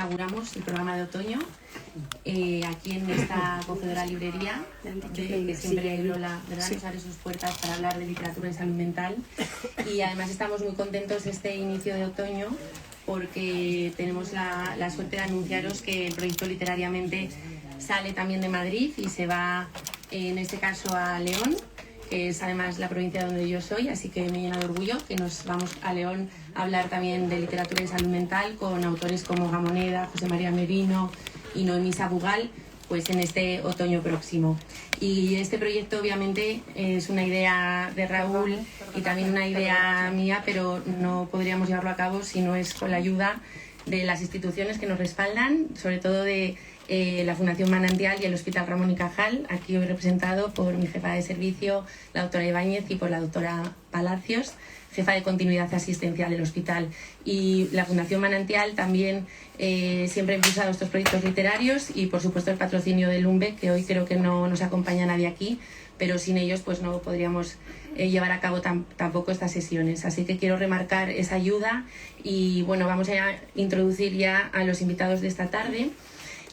Inauguramos el programa de otoño aquí en esta acogedora librería que siempre Lola, ¿verdad?, nos abre sus puertas para hablar de literatura y salud mental, y además estamos muy contentos este inicio de otoño porque tenemos la suerte de anunciaros que el proyecto Literariamente sale también de Madrid y se va en este caso a León, que es además la provincia donde yo soy, así que me llena de orgullo que nos vamos a León a hablar también de literatura y salud mental con autores como Gamoneda, José María Merino y Noemí Sabugal, pues en este otoño próximo. Y este proyecto obviamente es una idea de Raúl y también una idea mía, pero no podríamos llevarlo a cabo si no es con la ayuda de las instituciones que nos respaldan, sobre todo de la Fundación Manantial y el Hospital Ramón y Cajal, aquí hoy representado por mi jefa de servicio, la doctora Ibáñez, y por la doctora Palacios, jefa de continuidad asistencial del hospital. Y la Fundación Manantial también siempre ha impulsado estos proyectos literarios y por supuesto el patrocinio del UNBE, que hoy creo que no nos acompaña nadie aquí, pero sin ellos pues no podríamos llevar a cabo tampoco estas sesiones. Así que quiero remarcar esa ayuda y bueno, vamos a introducir ya a los invitados de esta tarde,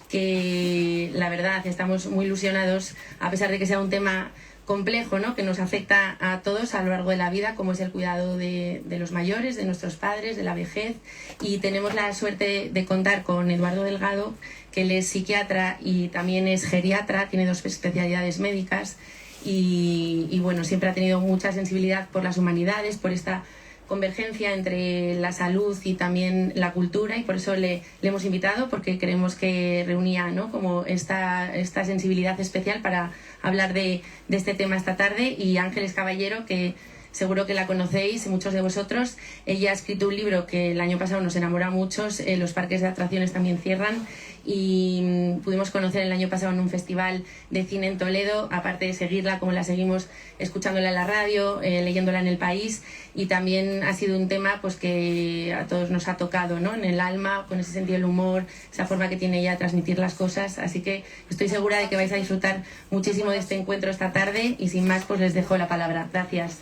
que la verdad estamos muy ilusionados, a pesar de que sea un tema complejo, ¿no?, que nos afecta a todos a lo largo de la vida, como es el cuidado de los mayores, de nuestros padres, de la vejez. Y tenemos la suerte de contar con Eduardo Delgado, que él es psiquiatra y también es geriatra, tiene 2 especialidades médicas y bueno, siempre ha tenido mucha sensibilidad por las humanidades, por esta convergencia entre la salud y también la cultura, y por eso le hemos invitado, porque creemos que reunía, ¿no?, como esta sensibilidad especial para hablar de este tema esta tarde. Y Ángeles Caballero, que seguro que la conocéis, muchos de vosotros. Ella ha escrito un libro que el año pasado nos enamoró a muchos, Los parques de atracciones también cierran, y pudimos conocer el año pasado en un festival de cine en Toledo, aparte de seguirla como la seguimos escuchándola en la radio, leyéndola en El País, y también ha sido un tema pues que a todos nos ha tocado, ¿no?, en el alma, con ese sentido del humor, esa forma que tiene ella de transmitir las cosas. Así que estoy segura de que vais a disfrutar muchísimo de este encuentro esta tarde, y sin más pues les dejo la palabra. Gracias.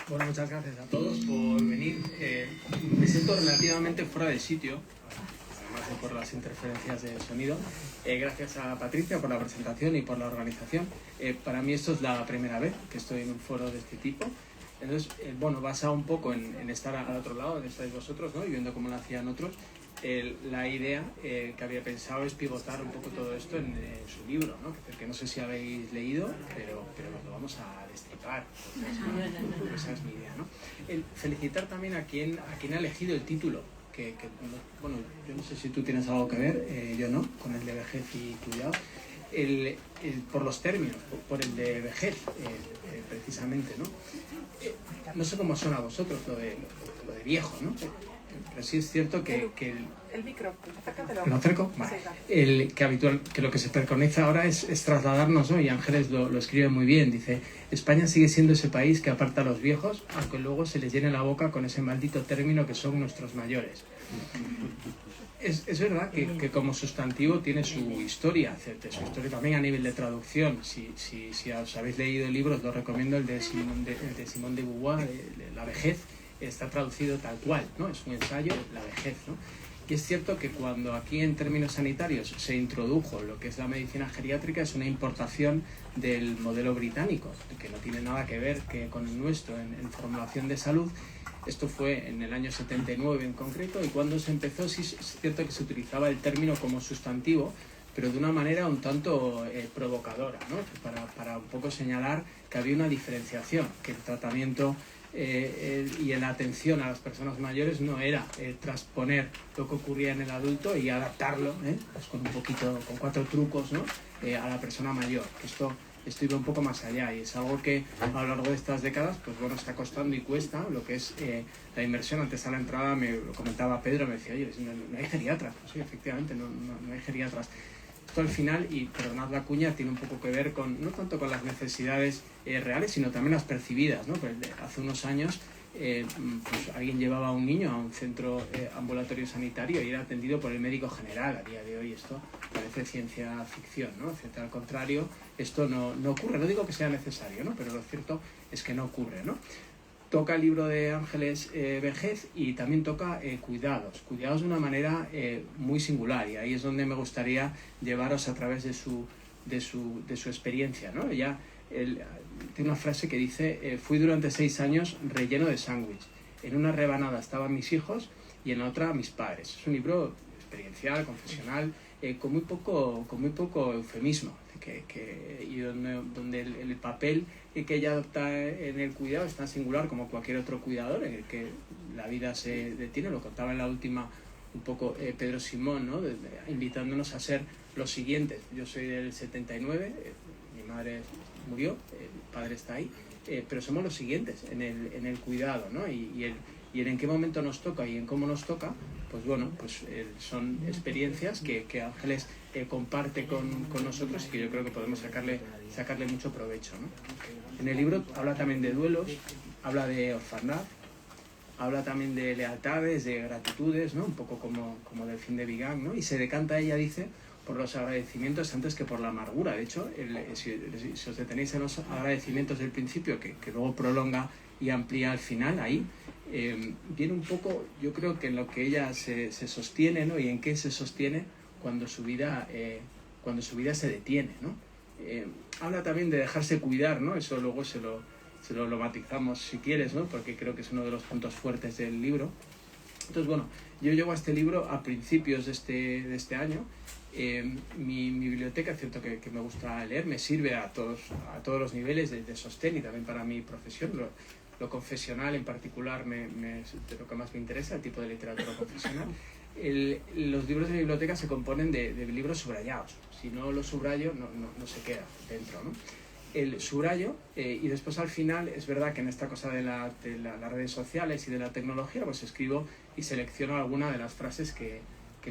Bueno, muchas gracias a todos por venir. Me siento relativamente fuera de sitio, además de por las interferencias de sonido. Gracias a Patricia por la presentación y por la organización. Para mí esto es la primera vez que estoy en un foro de este tipo. Entonces, bueno, basado un poco en estar al otro lado, donde estáis vosotros, ¿no?, y viendo cómo lo hacían otros, la idea que había pensado es pivotar un poco todo esto en su libro, ¿no?, que no sé si habéis leído, pero lo vamos a destripar, porque esa es mi idea, ¿no? Felicitar también a quien ha elegido el título, bueno, yo no sé si tú tienes algo que ver, yo no, con el de vejez y cuidado, por los términos, por el de vejez, precisamente, ¿no? No sé cómo suena a vosotros lo de viejo, ¿no? Pero sí es cierto que el micro, acércatelo. ¿Lo acerco? Vale. Que lo que se preconiza ahora es trasladarnos, ¿no? Y Ángeles lo escribe muy bien, dice: España sigue siendo ese país que aparta a los viejos, aunque luego se les llene la boca con ese maldito término que son nuestros mayores. Es verdad que como sustantivo tiene su historia también a nivel de traducción. Si os habéis leído el libro, os lo recomiendo, el de Simone de Beauvoir, La vejez. Está traducido tal cual, ¿no? Es un ensayo, la vejez, ¿no? Y es cierto que cuando aquí en términos sanitarios se introdujo lo que es la medicina geriátrica, es una importación del modelo británico, que no tiene nada que ver con el nuestro en formulación de salud. Esto fue en el año 79 en concreto, y cuando se empezó sí es cierto que se utilizaba el término como sustantivo, pero de una manera un tanto provocadora, ¿no? Para un poco señalar que había una diferenciación, que el tratamiento y en la atención a las personas mayores no era transponer lo que ocurría en el adulto y adaptarlo, pues con 4 trucos, ¿no?, a la persona mayor. Esto iba un poco más allá, y es algo que a lo largo de estas décadas pues bueno, está costando y cuesta lo que es la inversión. Antes a la entrada me lo comentaba Pedro, me decía: oye, no hay geriatras. Pues sí, efectivamente no hay geriatras. Esto al final, y perdonad la cuña, tiene un poco que ver no tanto con las necesidades reales, sino también las percibidas, ¿no? Pues hace unos años pues alguien llevaba a un niño a un centro ambulatorio sanitario y era atendido por el médico general. A día de hoy esto parece ciencia ficción, ¿no? Al contrario, esto no ocurre. No digo que sea necesario, ¿no?, pero lo cierto es que no ocurre, ¿no? toca el libro de Ángeles vejez y también toca cuidados de una manera muy singular, y ahí es donde me gustaría llevaros a través de su experiencia, ¿no? Ella tiene una frase que dice: fui durante 6 años relleno de sándwich. En una rebanada estaban mis hijos y en otra mis padres. Es un libro experiencial, confesional, con muy poco eufemismo, y donde el papel que ella adopta en el cuidado es tan singular como cualquier otro cuidador, en el que la vida se detiene. Lo contaba en la última un poco Pedro Simón, ¿no? Invitándonos a ser los siguientes. Yo soy del 79, mi madre murió, mi padre está ahí, pero somos los siguientes en el cuidado, ¿no? Y en qué momento nos toca y en cómo nos toca, pues bueno, pues son experiencias que Ángeles comparte con nosotros y que yo creo que podemos sacarle mucho provecho, ¿no? En el libro habla también de duelos, habla de orfandad, habla también de lealtades, de gratitudes, ¿no? Un poco como del fin de Vigan, ¿no? Y se decanta, ella dice, por los agradecimientos antes que por la amargura. De hecho, si os detenéis en los agradecimientos del principio, que luego prolonga y amplía al final, ahí viene un poco, yo creo que en lo que ella se sostiene, ¿no? Y en qué se sostiene cuando su vida se detiene, ¿no? Habla también de dejarse cuidar, ¿no? Eso luego se lo matizamos si quieres, ¿no? Porque creo que es uno de los puntos fuertes del libro. Entonces, bueno, yo llego a este libro a principios de este año. Mi biblioteca, es cierto que me gusta leer, me sirve a todos los niveles de sostén y también para mi profesión. Lo confesional en particular es lo que más me interesa, el tipo de literatura confesional. Los libros de biblioteca se componen de libros subrayados. Si no los subrayo, no se queda dentro, ¿no? El subrayo, y después al final es verdad que en esta cosa de las redes sociales y de la tecnología, pues escribo y selecciono alguna de las frases que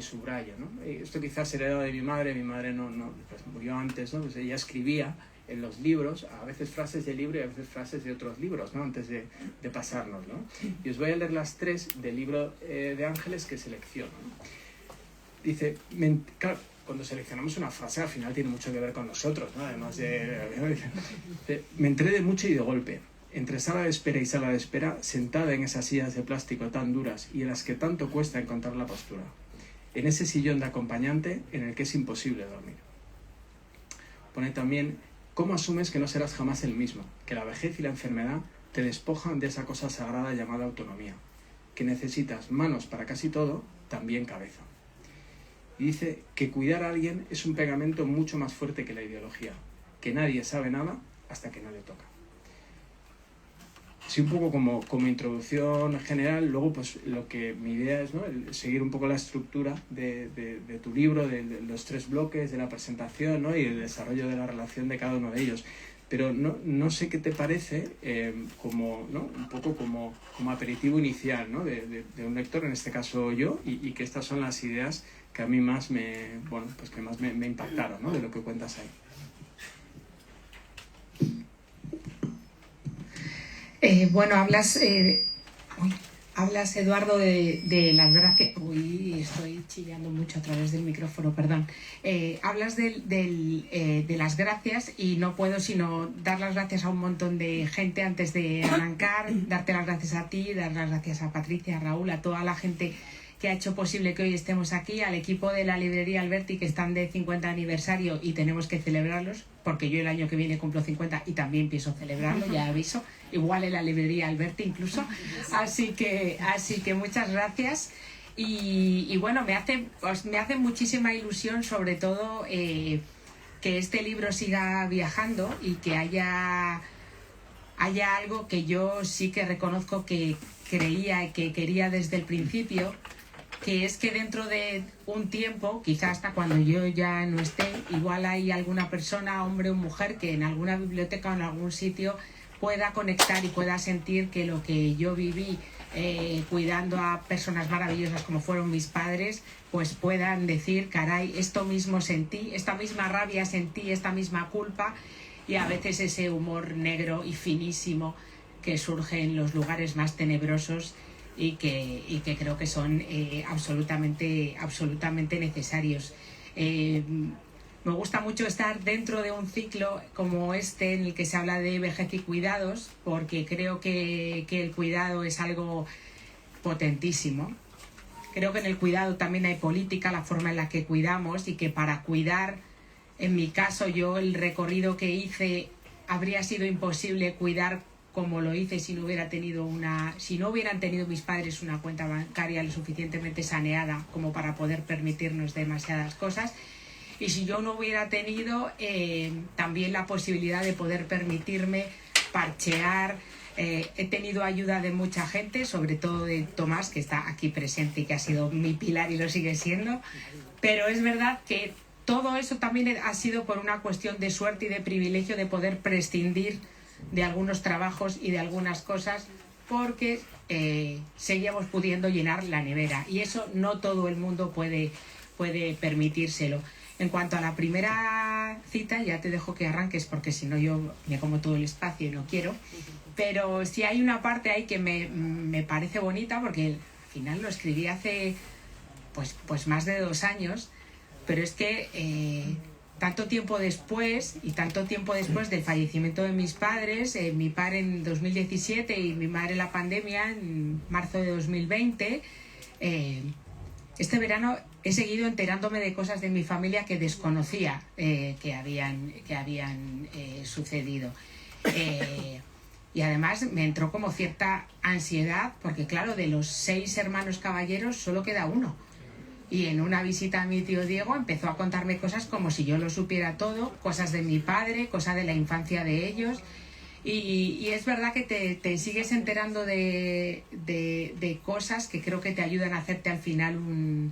subrayo, ¿no? Esto quizás heredado de mi madre pues murió antes, ¿no? Pues ella escribía en los libros, a veces frases del libro y a veces frases de otros libros, ¿no? Antes de pasarnos, ¿no? Y os voy a leer las 3 del libro de Ángeles que selecciono, ¿no? Dice, claro, cuando seleccionamos una frase al final tiene mucho que ver con nosotros, ¿no? Además me entré de mucho y de golpe. Entre sala de espera y sala de espera, sentada en esas sillas de plástico tan duras y en las que tanto cuesta encontrar la postura. En ese sillón de acompañante en el que es imposible dormir. Pone también: ¿cómo asumes que no serás jamás el mismo? Que la vejez y la enfermedad te despojan de esa cosa sagrada llamada autonomía. Que necesitas manos para casi todo, también cabeza. Y dice que cuidar a alguien es un pegamento mucho más fuerte que la ideología. Que nadie sabe nada hasta que no le toca. Sí, un poco como introducción general. Luego, pues lo que mi idea es, ¿no? Seguir un poco la estructura de tu libro, de los 3 bloques, de la presentación, ¿no? Y el desarrollo de la relación de cada uno de ellos. Pero no sé qué te parece, ¿no? Un poco como aperitivo inicial, ¿no? de un lector, en este caso yo, y que estas son las ideas que a mí más me impactaron, ¿no? De lo que cuentas ahí. Bueno, hablas, Eduardo, de las gracias. Uy, estoy chillando mucho a través del micrófono, perdón. Hablas de las gracias y no puedo sino dar las gracias a un montón de gente antes de arrancar, darte las gracias a ti, dar las gracias a Patricia, a Raúl, a toda la gente que ha hecho posible que hoy estemos aquí, al equipo de la librería Alberti, que están de 50 aniversario y tenemos que celebrarlos, porque yo el año que viene cumplo 50 y también pienso celebrarlo, ya aviso, igual en la librería Alberti incluso, así que muchas gracias. Y bueno, me hace muchísima ilusión, sobre todo que este libro siga viajando y que haya algo que yo sí que reconozco que creía y que quería desde el principio, que es que dentro de un tiempo, quizás hasta cuando yo ya no esté, igual hay alguna persona, hombre o mujer, que en alguna biblioteca o en algún sitio pueda conectar y pueda sentir que lo que yo viví cuidando a personas maravillosas como fueron mis padres, pues puedan decir, caray, esto mismo sentí, esta misma rabia sentí, esta misma culpa, y a veces ese humor negro y finísimo que surge en los lugares más tenebrosos y que creo que son absolutamente necesarios. me gusta mucho estar dentro de un ciclo como este en el que se habla de vejez y cuidados, porque creo que el cuidado es algo potentísimo. Creo que en el cuidado también hay política, la forma en la que cuidamos, y que para cuidar, en mi caso, yo el recorrido que hice habría sido imposible cuidar como lo hice si no hubieran tenido mis padres una cuenta bancaria lo suficientemente saneada como para poder permitirnos demasiadas cosas. Y si yo no hubiera tenido también la posibilidad de poder permitirme parchear, he tenido ayuda de mucha gente, sobre todo de Tomás, que está aquí presente y que ha sido mi pilar y lo sigue siendo, pero es verdad que todo eso también ha sido por una cuestión de suerte y de privilegio de poder prescindir de algunos trabajos y de algunas cosas porque seguíamos pudiendo llenar la nevera, y eso no todo el mundo puede permitírselo. En cuanto a la primera cita, ya te dejo que arranques porque si no yo me como todo el espacio y no quiero, pero sí hay una parte ahí que me parece bonita, porque al final lo escribí hace pues más de 2 años, pero es que tanto tiempo después del fallecimiento de mis padres, mi padre en 2017 y mi madre en la pandemia en marzo de 2020, este verano he seguido enterándome de cosas de mi familia que desconocía que habían sucedido. Y además me entró como cierta ansiedad, porque claro, de los 6 hermanos caballeros solo queda uno. Y en una visita a mi tío Diego empezó a contarme cosas como si yo lo supiera todo, cosas de mi padre, cosas de la infancia de ellos. Y es verdad que te sigues enterando de cosas que creo que te ayudan a hacerte al final un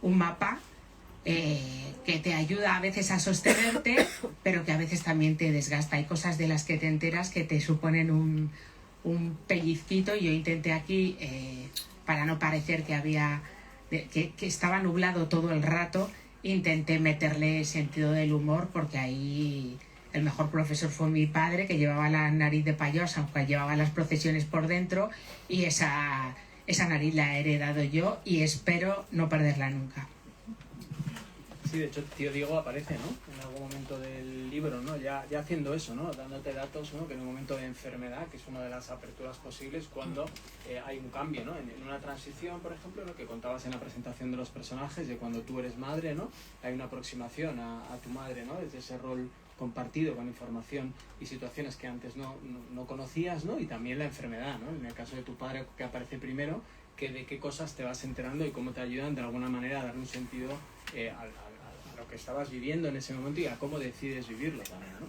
mapa que te ayuda a veces a sostenerte, pero que a veces también te desgasta. Hay cosas de las que te enteras que te suponen un pellizquito, y yo intenté aquí, para no parecer que estaba nublado todo el rato, intenté meterle sentido del humor, porque ahí el mejor profesor fue mi padre, que llevaba la nariz de payaso, aunque llevaba las procesiones por dentro, y esa nariz la he heredado yo y espero no perderla nunca. Sí, de hecho, tío Diego aparece, ¿no? En algún momento del libro, ¿no? Ya haciendo eso, ¿no? Dándote datos, ¿no? Que en un momento de enfermedad, que es una de las aperturas posibles cuando hay un cambio, ¿no? En una transición, por ejemplo, lo que contabas en la presentación de los personajes, de cuando tú eres madre, ¿no? Hay una aproximación a tu madre, ¿no? Desde ese rol compartido con información y situaciones que antes no conocías, ¿no? Y también la enfermedad, ¿no? En el caso de tu padre, que aparece primero, que de qué cosas te vas enterando y cómo te ayudan de alguna manera a dar un sentido a lo que estabas viviendo en ese momento y a cómo decides vivirlo también, ¿no?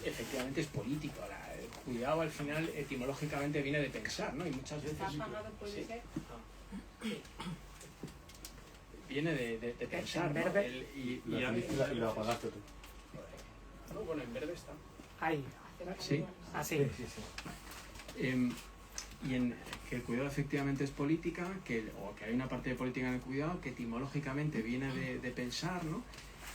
Efectivamente es político. El cuidado al final etimológicamente viene de pensar, ¿no? Y muchas veces... ¿Puede ser? Viene de pensar, ¿no? Y lo apagaste tú. No, bueno, en verde está. Ahí. Sí. Así. Y en que el cuidado efectivamente es política, o que hay una parte de política en el cuidado que etimológicamente viene de pensar, ¿no?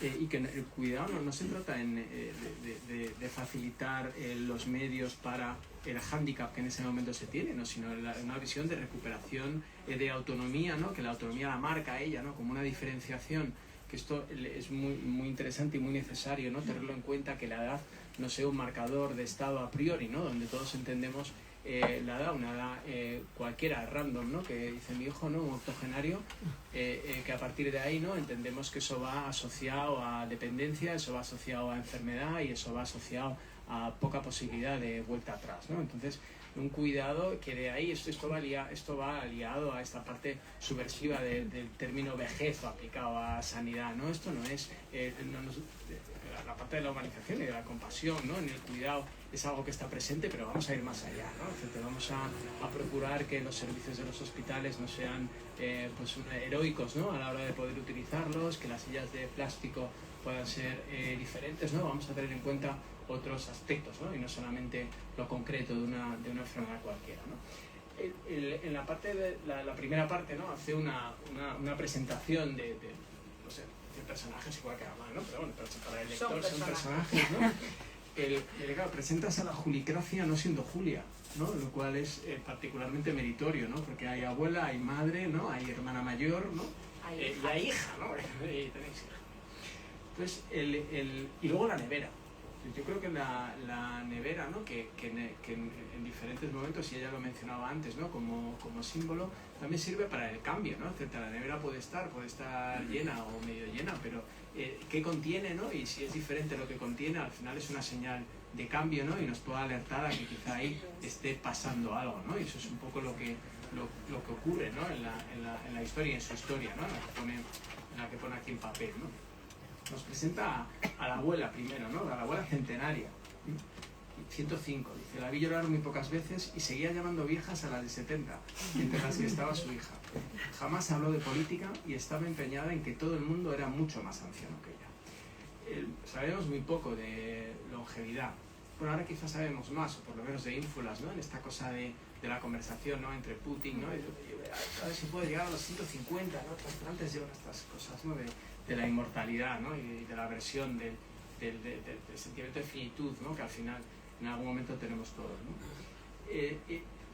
Y que el cuidado no se trata de facilitar los medios para el hándicap que en ese momento se tiene, ¿no? Sino una visión de recuperación de autonomía, ¿no? Que la autonomía la marca ella, ¿no? Como una diferenciación, que esto es muy interesante y muy necesario, ¿no? Tenerlo en cuenta, que la edad no sea un marcador de estado a priori, ¿no? Donde todos entendemos la edad, una edad cualquiera, random, ¿no? Que dice mi hijo, ¿no? Un octogenario, que a partir de ahí, ¿no? Entendemos que eso va asociado a dependencia, eso va asociado a enfermedad y eso va asociado a poca posibilidad de vuelta atrás, ¿no? Entonces, un cuidado que de ahí esto va aliado a esta parte subversiva del término vejez aplicado a sanidad, ¿no? Esto no es la parte de la humanización y de la compasión, ¿no? En el cuidado es algo que está presente, pero vamos a ir más allá, ¿no? Entonces, vamos a procurar que los servicios de los hospitales no sean heroicos, ¿no? A la hora de poder utilizarlos, que las sillas de plástico puedan ser diferentes, ¿no? Vamos a tener en cuenta otros aspectos, ¿no? Y no solamente lo concreto de una enfermedad cualquiera, ¿no? En la parte de la primera parte, ¿no? Hace una presentación de personajes igual que Amán, ¿no? Pero bueno, para el lector son personajes, ¿no? Claro, presentas a la Julicracia no siendo Julia, ¿no? Lo cual es particularmente meritorio, ¿no? Porque hay abuela, hay madre, ¿no? Hay hermana mayor, ¿no? Y hay hija, ¿no? Y tenéis hija. Entonces, y luego la nevera. Yo creo que la nevera, ¿no? que en diferentes momentos, y ella lo mencionaba antes, ¿no? como símbolo, también sirve para el cambio, ¿no? La nevera puede estar llena o medio llena, pero ¿qué contiene? ¿No? Y si es diferente lo que contiene, al final es una señal de cambio, ¿no? Y nos puede alertar a que quizá ahí esté pasando algo, ¿no? Y eso es un poco lo que ocurre, ¿no? en la historia, en su historia, ¿no? en la que pone aquí en papel, ¿no? Nos presenta a la abuela primero, ¿no? A la abuela centenaria, 105. Dice, la vi llorar muy pocas veces y seguía llamando viejas a las de 70, entre las que estaba su hija. Jamás habló de política y estaba empeñada en que todo el mundo era mucho más anciano que ella. Sabemos muy poco de longevidad. Bueno, ahora quizás sabemos más, o por lo menos de ínfulas, ¿no? En esta cosa de la conversación, ¿no? Entre Putin, ¿no? A ver si puede llegar a los 150, ¿no? Antes llevan estas cosas, ¿no? De la inmortalidad, ¿no? Y de la versión del sentimiento de finitud, ¿no? Que al final en algún momento tenemos todos, ¿no?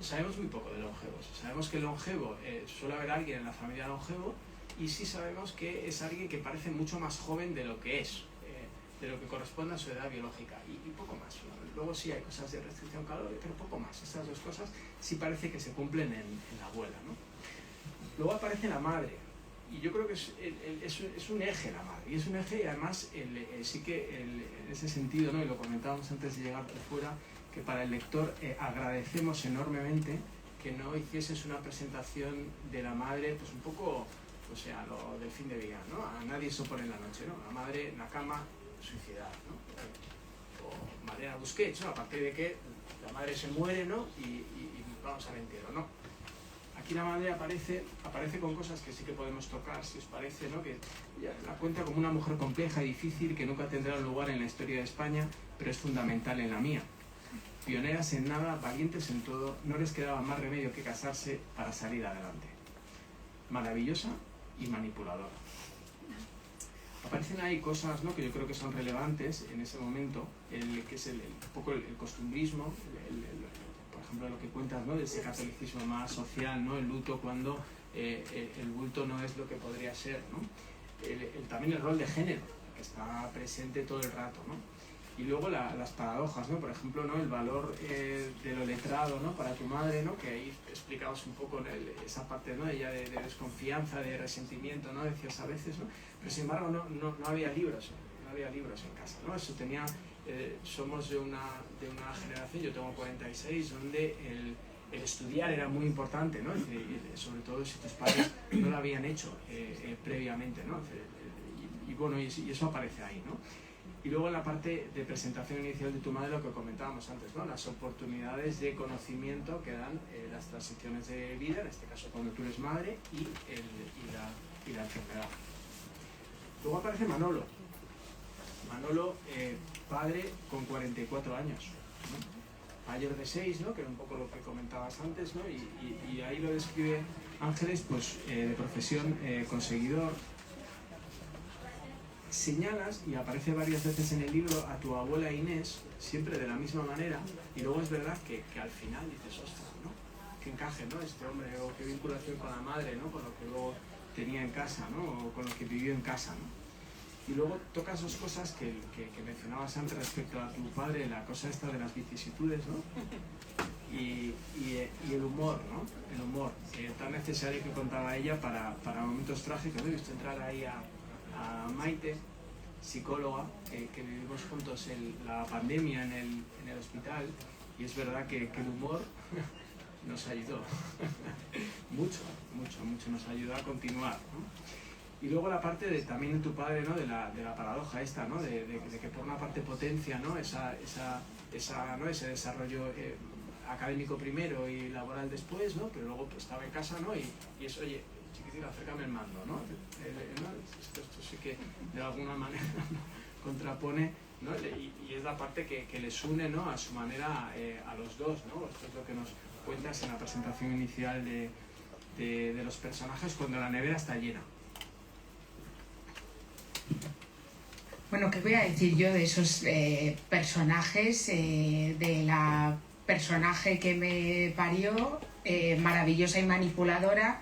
Sabemos muy poco de longevos. Sabemos que el longevo suele haber alguien en la familia longevo, y sí sabemos que es alguien que parece mucho más joven de lo que es, de lo que corresponde a su edad biológica, y poco más, ¿no? Luego sí hay cosas de restricción calórica, pero poco más. Estas dos cosas sí parece que se cumplen en la abuela, ¿no? Luego aparece la madre. Y yo creo que es un eje la madre, y es un eje, y además sí que en ese sentido, ¿no? Y lo comentábamos antes de llegar por fuera, que para el lector agradecemos enormemente que no hicieses una presentación de la madre, pues un poco, o sea, lo del fin de vida, ¿no? A nadie se opone en la noche, ¿no? La madre en la cama, suicidada, ¿no? O Mariana Busquets, ¿no? A partir de que la madre se muere, ¿no? Y vamos al entierro, ¿no? Aquí la madre aparece con cosas que sí que podemos tocar, si os parece, ¿no? Que la cuenta como una mujer compleja y difícil que nunca tendrá un lugar en la historia de España, pero es fundamental en la mía. Pioneras en nada, valientes en todo, no les quedaba más remedio que casarse para salir adelante. Maravillosa y manipuladora. Aparecen ahí cosas, ¿no? Que yo creo que son relevantes en ese momento, que es un poco el costumbrismo, por ejemplo, lo que cuentas, ¿no? De ese catolicismo más social, ¿no? El luto cuando el bulto no es lo que podría ser, ¿no? También el rol de género, que está presente todo el rato, ¿no? Y luego las paradojas, ¿no? Por ejemplo, ¿no? El valor de lo letrado, ¿no? Para tu madre, ¿no? Que ahí explicabas un poco, ¿no? Esa parte, ¿no? Ella de desconfianza, de resentimiento, ¿no? Decías a veces, ¿no? Pero sin embargo no había libros, no había libros en casa, ¿no? Eso tenía... somos de una generación, yo tengo 46, donde el estudiar era muy importante, ¿no? Y sobre todo si tus padres no lo habían hecho previamente, ¿no? Y bueno, y eso aparece ahí, ¿no? Y luego en la parte de presentación inicial de tu madre, lo que comentábamos antes, ¿no? Las oportunidades de conocimiento que dan las transiciones de vida, en este caso cuando tú eres madre, y la enfermedad. Luego aparece Manolo. Manolo, padre con 44 años, ¿no? Mayor de 6, ¿no? Que era un poco lo que comentabas antes, ¿no? Y ahí lo describe Ángeles, pues de profesión conseguidor. Señalas, y aparece varias veces en el libro, a tu abuela Inés, siempre de la misma manera, y luego es verdad que al final dices, ostras, ¿no? Qué encaje, ¿no? Este hombre, o qué vinculación con la madre, ¿no? Con lo que luego tenía en casa, ¿no? O con lo que vivió en casa, ¿no? Y luego tocas dos cosas que mencionabas antes respecto a tu padre, la cosa esta de las vicisitudes, ¿no? Y el humor, ¿no? El humor, tan necesario que contaba ella para momentos trágicos. He visto entrar ahí a Maite, psicóloga, que vivimos juntos la pandemia en el hospital, y es verdad que el humor nos ayudó mucho nos ayudó a continuar, ¿no? Y luego la parte también de tu padre, ¿no? de la paradoja esta, ¿no? de que por una parte potencia, ¿no? ¿no? Ese desarrollo académico primero y laboral después, ¿no? Pero luego pues, estaba en casa, ¿no? y es, oye, chiquitín, acércame el mando, ¿no? Esto sí que de alguna manera contrapone, ¿no? Y es la parte que les une, ¿no? A su manera a los dos, ¿no? Esto es lo que nos cuentas en la presentación inicial de los personajes cuando la nevera está llena. Bueno, ¿qué voy a decir yo de esos personajes, de la personaje que me parió, maravillosa y manipuladora,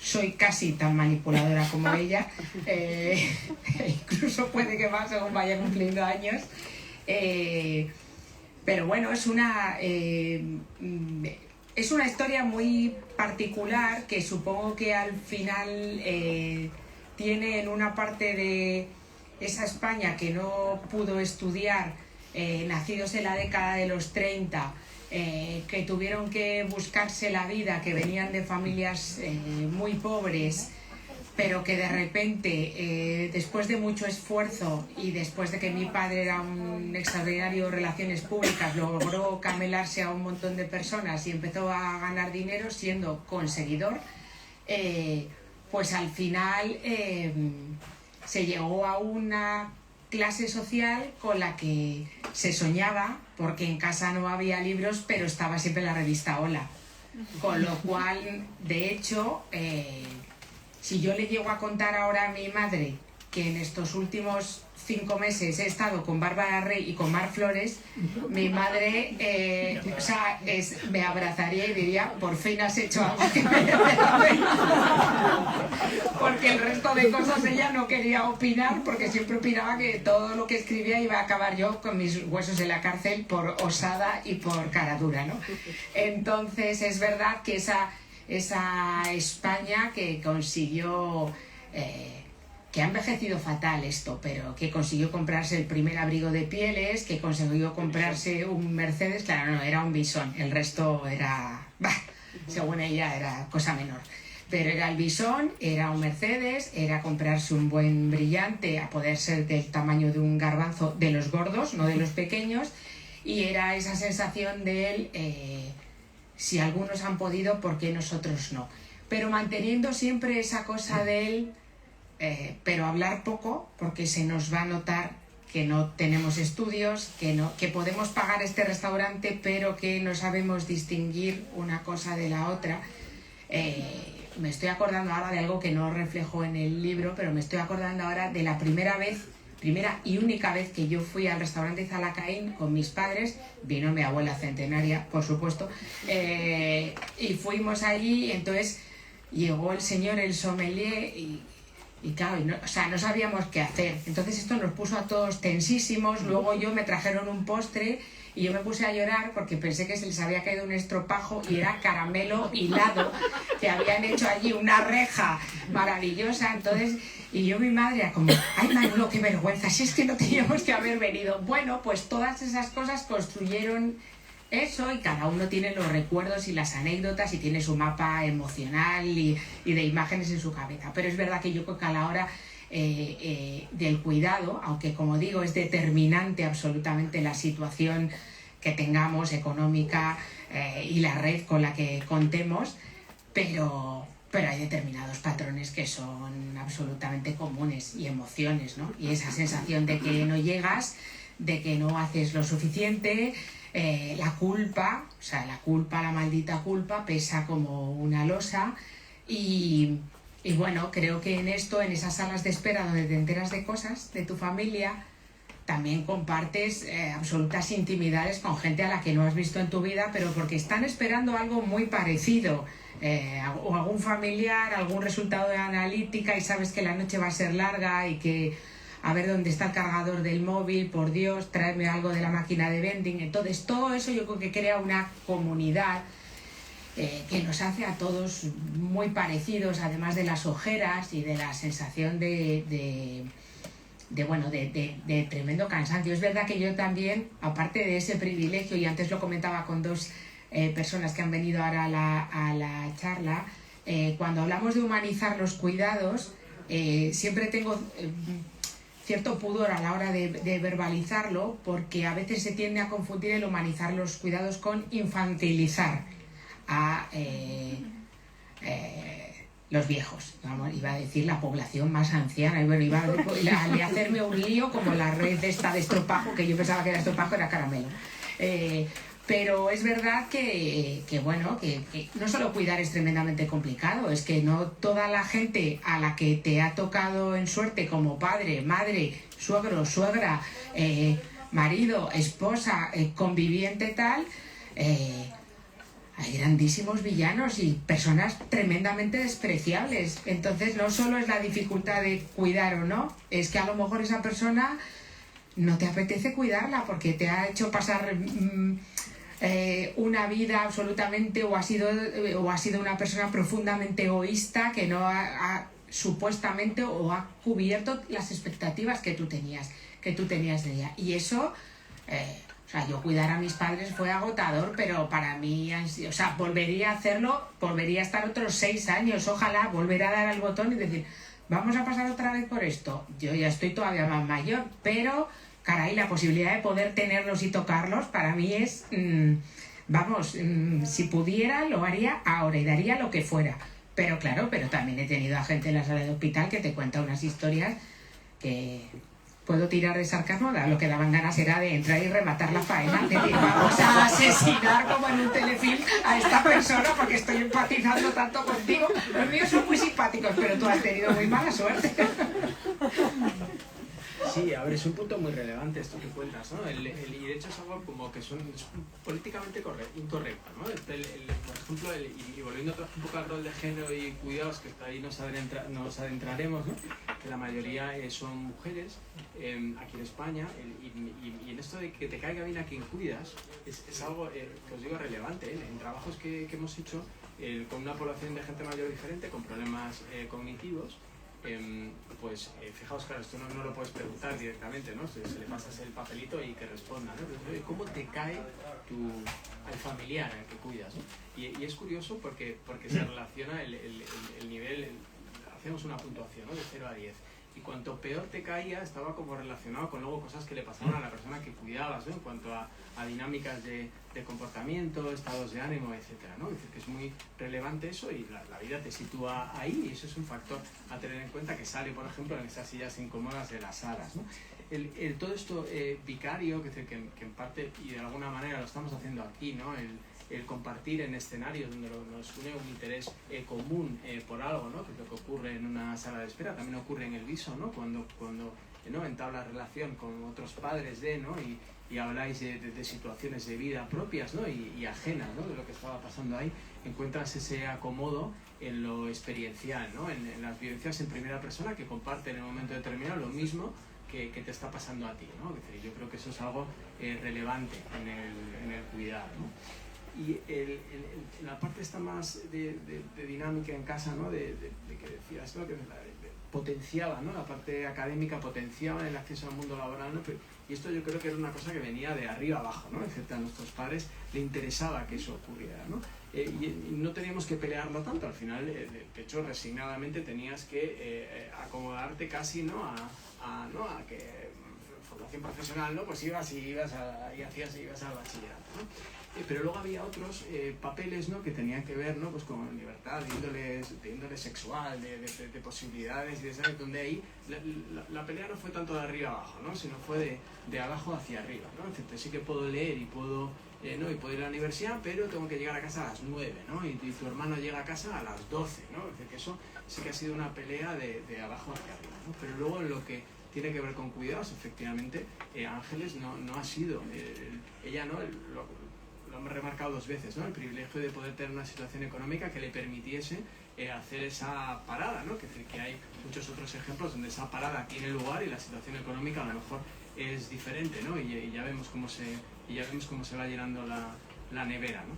soy casi tan manipuladora como ella, incluso puede que más según vaya cumpliendo años. Pero bueno, es una historia muy particular que supongo que al final tiene en una parte de esa España que no pudo estudiar, nacidos en la década de los 30, que tuvieron que buscarse la vida, que venían de familias muy pobres, pero que de repente, después de mucho esfuerzo y después de que mi padre era un extraordinario relaciones públicas, logró camelarse a un montón de personas y empezó a ganar dinero siendo conseguidor, pues al final se llegó a una clase social con la que se soñaba, porque en casa no había libros, pero estaba siempre la revista Hola. Con lo cual, de hecho, si yo le llego a contar ahora a mi madre que en estos últimos 5 meses he estado con Bárbara Rey y con Mar Flores, mi madre me abrazaría y diría: por fin has hecho algo que merece la pena. Porque el resto de cosas ella no quería opinar, porque siempre opinaba que todo lo que escribía iba a acabar yo con mis huesos en la cárcel por osada y por cara dura, ¿no? Entonces es verdad que esa España que consiguió, que ha envejecido fatal esto, pero que consiguió comprarse el primer abrigo de pieles, que consiguió comprarse un Mercedes, claro, no, era un Bisón, el resto era, según ella, era cosa menor. Pero era el Bisón, era un Mercedes, era comprarse un buen brillante, a poder ser del tamaño de un garbanzo, de los gordos, no de los pequeños, y era esa sensación de él, si algunos han podido, ¿por qué nosotros no? Pero manteniendo siempre esa cosa de él, pero hablar poco, porque se nos va a notar que no tenemos estudios, que podemos pagar este restaurante, pero que no sabemos distinguir una cosa de la otra. Me estoy acordando ahora de algo que no reflejo en el libro, pero me estoy acordando ahora de la primera y única vez que yo fui al restaurante Zalacaín con mis padres. Vino mi abuela centenaria, por supuesto, y fuimos allí, y entonces llegó el señor, el sommelier, y claro, no sabíamos qué hacer. Entonces esto nos puso a todos tensísimos. Luego me trajeron un postre y yo me puse a llorar porque pensé que se les había caído un estropajo y era caramelo hilado, que habían hecho allí una reja maravillosa. Entonces, y mi madre como: ay, Manolo, qué vergüenza, si es que no teníamos que haber venido. Bueno, pues todas esas cosas construyeron eso, y cada uno tiene los recuerdos y las anécdotas y tiene su mapa emocional y de imágenes en su cabeza. Pero es verdad que yo creo que a la hora del cuidado, aunque como digo es determinante absolutamente la situación que tengamos económica y la red con la que contemos, pero hay determinados patrones que son absolutamente comunes, y emociones, ¿no? Y esa sensación de que no llegas, de que no haces lo suficiente, la culpa, la maldita culpa pesa como una losa. Y bueno, creo que en esas salas de espera donde te enteras de cosas de tu familia, también compartes absolutas intimidades con gente a la que no has visto en tu vida, pero porque están esperando algo muy parecido, o algún familiar, algún resultado de analítica, y sabes que la noche va a ser larga y que a ver dónde está el cargador del móvil, por Dios, tráeme algo de la máquina de vending. Entonces todo eso yo creo que crea una comunidad que nos hace a todos muy parecidos, además de las ojeras y de la sensación de tremendo cansancio. Es verdad que yo también, aparte de ese privilegio, y antes lo comentaba con dos personas que han venido ahora a la charla, cuando hablamos de humanizar los cuidados, siempre tengo cierto pudor a la hora de verbalizarlo, porque a veces se tiende a confundir el humanizar los cuidados con infantilizar a los viejos, iba a decir la población más anciana, y bueno, iba a hacerme un lío como la red esta de estropajo, que yo pensaba que era estropajo, era caramelo. Pero es verdad que no solo cuidar es tremendamente complicado, es que no toda la gente a la que te ha tocado en suerte como padre, madre, suegro, suegra, marido, esposa, conviviente tal, hay grandísimos villanos y personas tremendamente despreciables. Entonces no solo es la dificultad de cuidar o no, es que a lo mejor esa persona no te apetece cuidarla porque te ha hecho pasar una vida absolutamente, o ha sido una persona profundamente egoísta que no ha supuestamente o ha cubierto las expectativas que tú tenías de ella. Y eso, o sea, yo cuidar a mis padres fue agotador, pero para mí, o sea, volvería a hacerlo, volvería a estar otros 6 años, ojalá volver a dar al botón y decir, vamos a pasar otra vez por esto. Yo ya estoy todavía más mayor, pero caray, la posibilidad de poder tenerlos y tocarlos para mí es, si pudiera lo haría ahora y daría lo que fuera. Pero claro, pero también he tenido a gente en la sala de hospital que te cuenta unas historias que puedo tirar de sarcasmo, lo que daban ganas era de entrar y rematar la faena, de decir, vamos a asesinar como en un telefilm a esta persona porque estoy empatizando tanto contigo. Los míos son muy simpáticos, pero tú has tenido muy mala suerte. Sí, a ver, es un punto muy relevante esto que cuentas, ¿no? Y de hecho es algo como que es políticamente incorrecto, ¿no? Por ejemplo, y volviendo un poco al rol de género y cuidados, que ahí nos adentraremos, ¿no? Que la mayoría son mujeres aquí en España, y en esto de que te caiga bien a quien cuidas, es algo que os digo relevante, ¿eh? En trabajos que hemos hecho con una población de gente mayor diferente, con problemas cognitivos, pues fijaos, claro, esto no lo puedes preguntar directamente, ¿no? Se le pasas el papelito y que responda, ¿no? Pero, ¿cómo te cae al familiar al que cuidas, ¿no? Y es curioso porque se relaciona el nivel, hacemos una puntuación, ¿no? De 0 a 10. Y cuanto peor te caía, estaba como relacionado con luego cosas que le pasaban a la persona que cuidabas, ¿no? En cuanto a dinámicas de comportamiento, estados de ánimo, etcétera, ¿no? Es decir, que es muy relevante eso y la vida te sitúa ahí, y eso es un factor a tener en cuenta que sale, por ejemplo, en esas sillas incómodas de las salas, ¿no? Todo esto vicario, que en parte y de alguna manera lo estamos haciendo aquí, ¿no? El compartir en escenarios donde nos une un interés común por algo, ¿no? Que es lo que ocurre en una sala de espera, también ocurre en el viso, ¿no? Cuando ¿no? entablas relación con otros padres ¿no? y habláis de situaciones de vida propias, ¿no? y ajenas, ¿no? De lo que estaba pasando ahí, encuentras ese acomodo en lo experiencial, ¿no? En las vivencias en primera persona que comparten en un momento determinado lo mismo que te está pasando a ti, ¿no? Es decir, yo creo que eso es algo relevante en el cuidado, ¿no? Y la parte esta más de dinámica en casa, ¿no? de que decías, ¿no? Que potenciaba, ¿no? La parte académica potenciaba el acceso al mundo laboral, ¿no? Y esto yo creo que era una cosa que venía de arriba abajo, ¿no? Es decir, a nuestros padres le interesaba que eso ocurriera, ¿no? Y no teníamos que pelearlo tanto, al final, de hecho, resignadamente tenías que acomodarte casi, ¿no? A que formación profesional, ¿no? Pues ibas al bachillerato, ¿no? Pero luego había otros papeles, ¿no? Que tenían que ver, ¿no? Pues con libertad, de índole sexual, de posibilidades, y de saber dónde ahí la pelea no fue tanto de arriba abajo, ¿no? Sino fue de abajo hacia arriba, ¿no? Entonces sí que puedo leer y puedo ir a la universidad, pero tengo que llegar a casa a las 9, ¿no? Y tu hermano llega a casa a las 12, ¿no? Es decir, que eso sí que ha sido una pelea de abajo hacia arriba, ¿no? Pero luego en lo que tiene que ver con cuidados, efectivamente, Ángeles no ha sido, ella no, lo hemos remarcado 2 veces, ¿no? El privilegio de poder tener una situación económica que le permitiese hacer esa parada, ¿no? Que hay muchos otros ejemplos donde esa parada tiene lugar y la situación económica a lo mejor es diferente, ¿no? Y ya vemos cómo se va llenando la nevera, ¿no?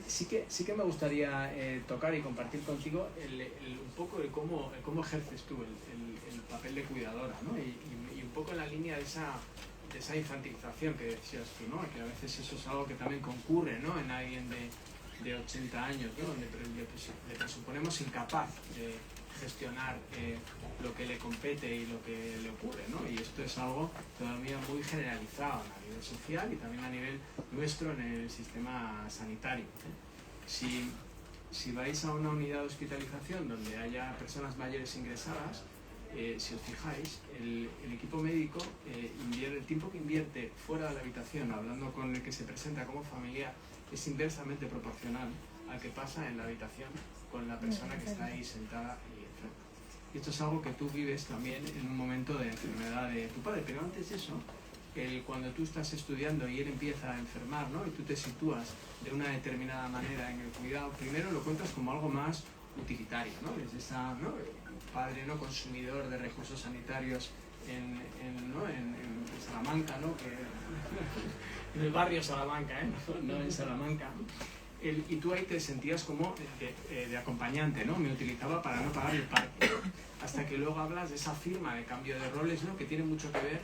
Sí que me gustaría tocar y compartir contigo un poco de cómo ejerces tú el papel de cuidadora, ¿no? Y un poco en la línea de esa infantilización que decías tú, ¿no? Que a veces eso es algo que también concurre, ¿no? En alguien de 80 años, ¿no? Donde le presuponemos incapaz de gestionar lo que le compete y lo que le ocurre, ¿no? Y esto es algo todavía muy generalizado a nivel social y también a nivel nuestro en el sistema sanitario, ¿eh? Si vais a una unidad de hospitalización donde haya personas mayores ingresadas, si os fijáis, el equipo médico, el tiempo que invierte fuera de la habitación, hablando con el que se presenta como familiar, es inversamente proporcional al que pasa en la habitación con la persona que está ahí sentada y enferma. Y esto es algo que tú vives también en un momento de enfermedad de tu padre, pero antes de eso, cuando tú estás estudiando y él empieza a enfermar, ¿no? Y tú te sitúas de una determinada manera en el cuidado, primero lo cuentas como algo más utilitario, ¿no? Desde esa, ¿no? Padre no consumidor de recursos sanitarios en Salamanca, ¿no? En el barrio Salamanca, no en Salamanca. Y tú ahí te sentías como de acompañante, ¿no? Me utilizaba para no pagar el parque. Hasta que luego hablas de esa firma de cambio de roles, ¿no? Que tiene mucho que ver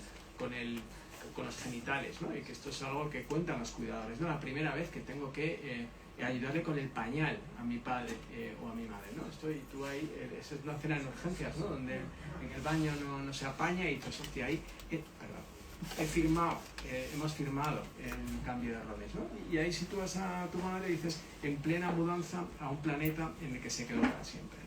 con los genitales, ¿no? Y que esto es algo que cuentan los cuidadores, ¿no? La primera vez que tengo que ayudarle con el pañal a mi padre o a mi madre, ¿no? Tú ahí, esa es una cena en urgencias, ¿no? Donde en el baño no se apaña y tú, hostia, ahí, hemos firmado el cambio de roles, ¿no? Y ahí sitúas a tu madre y dices, en plena mudanza a un planeta en el que se quedó para siempre.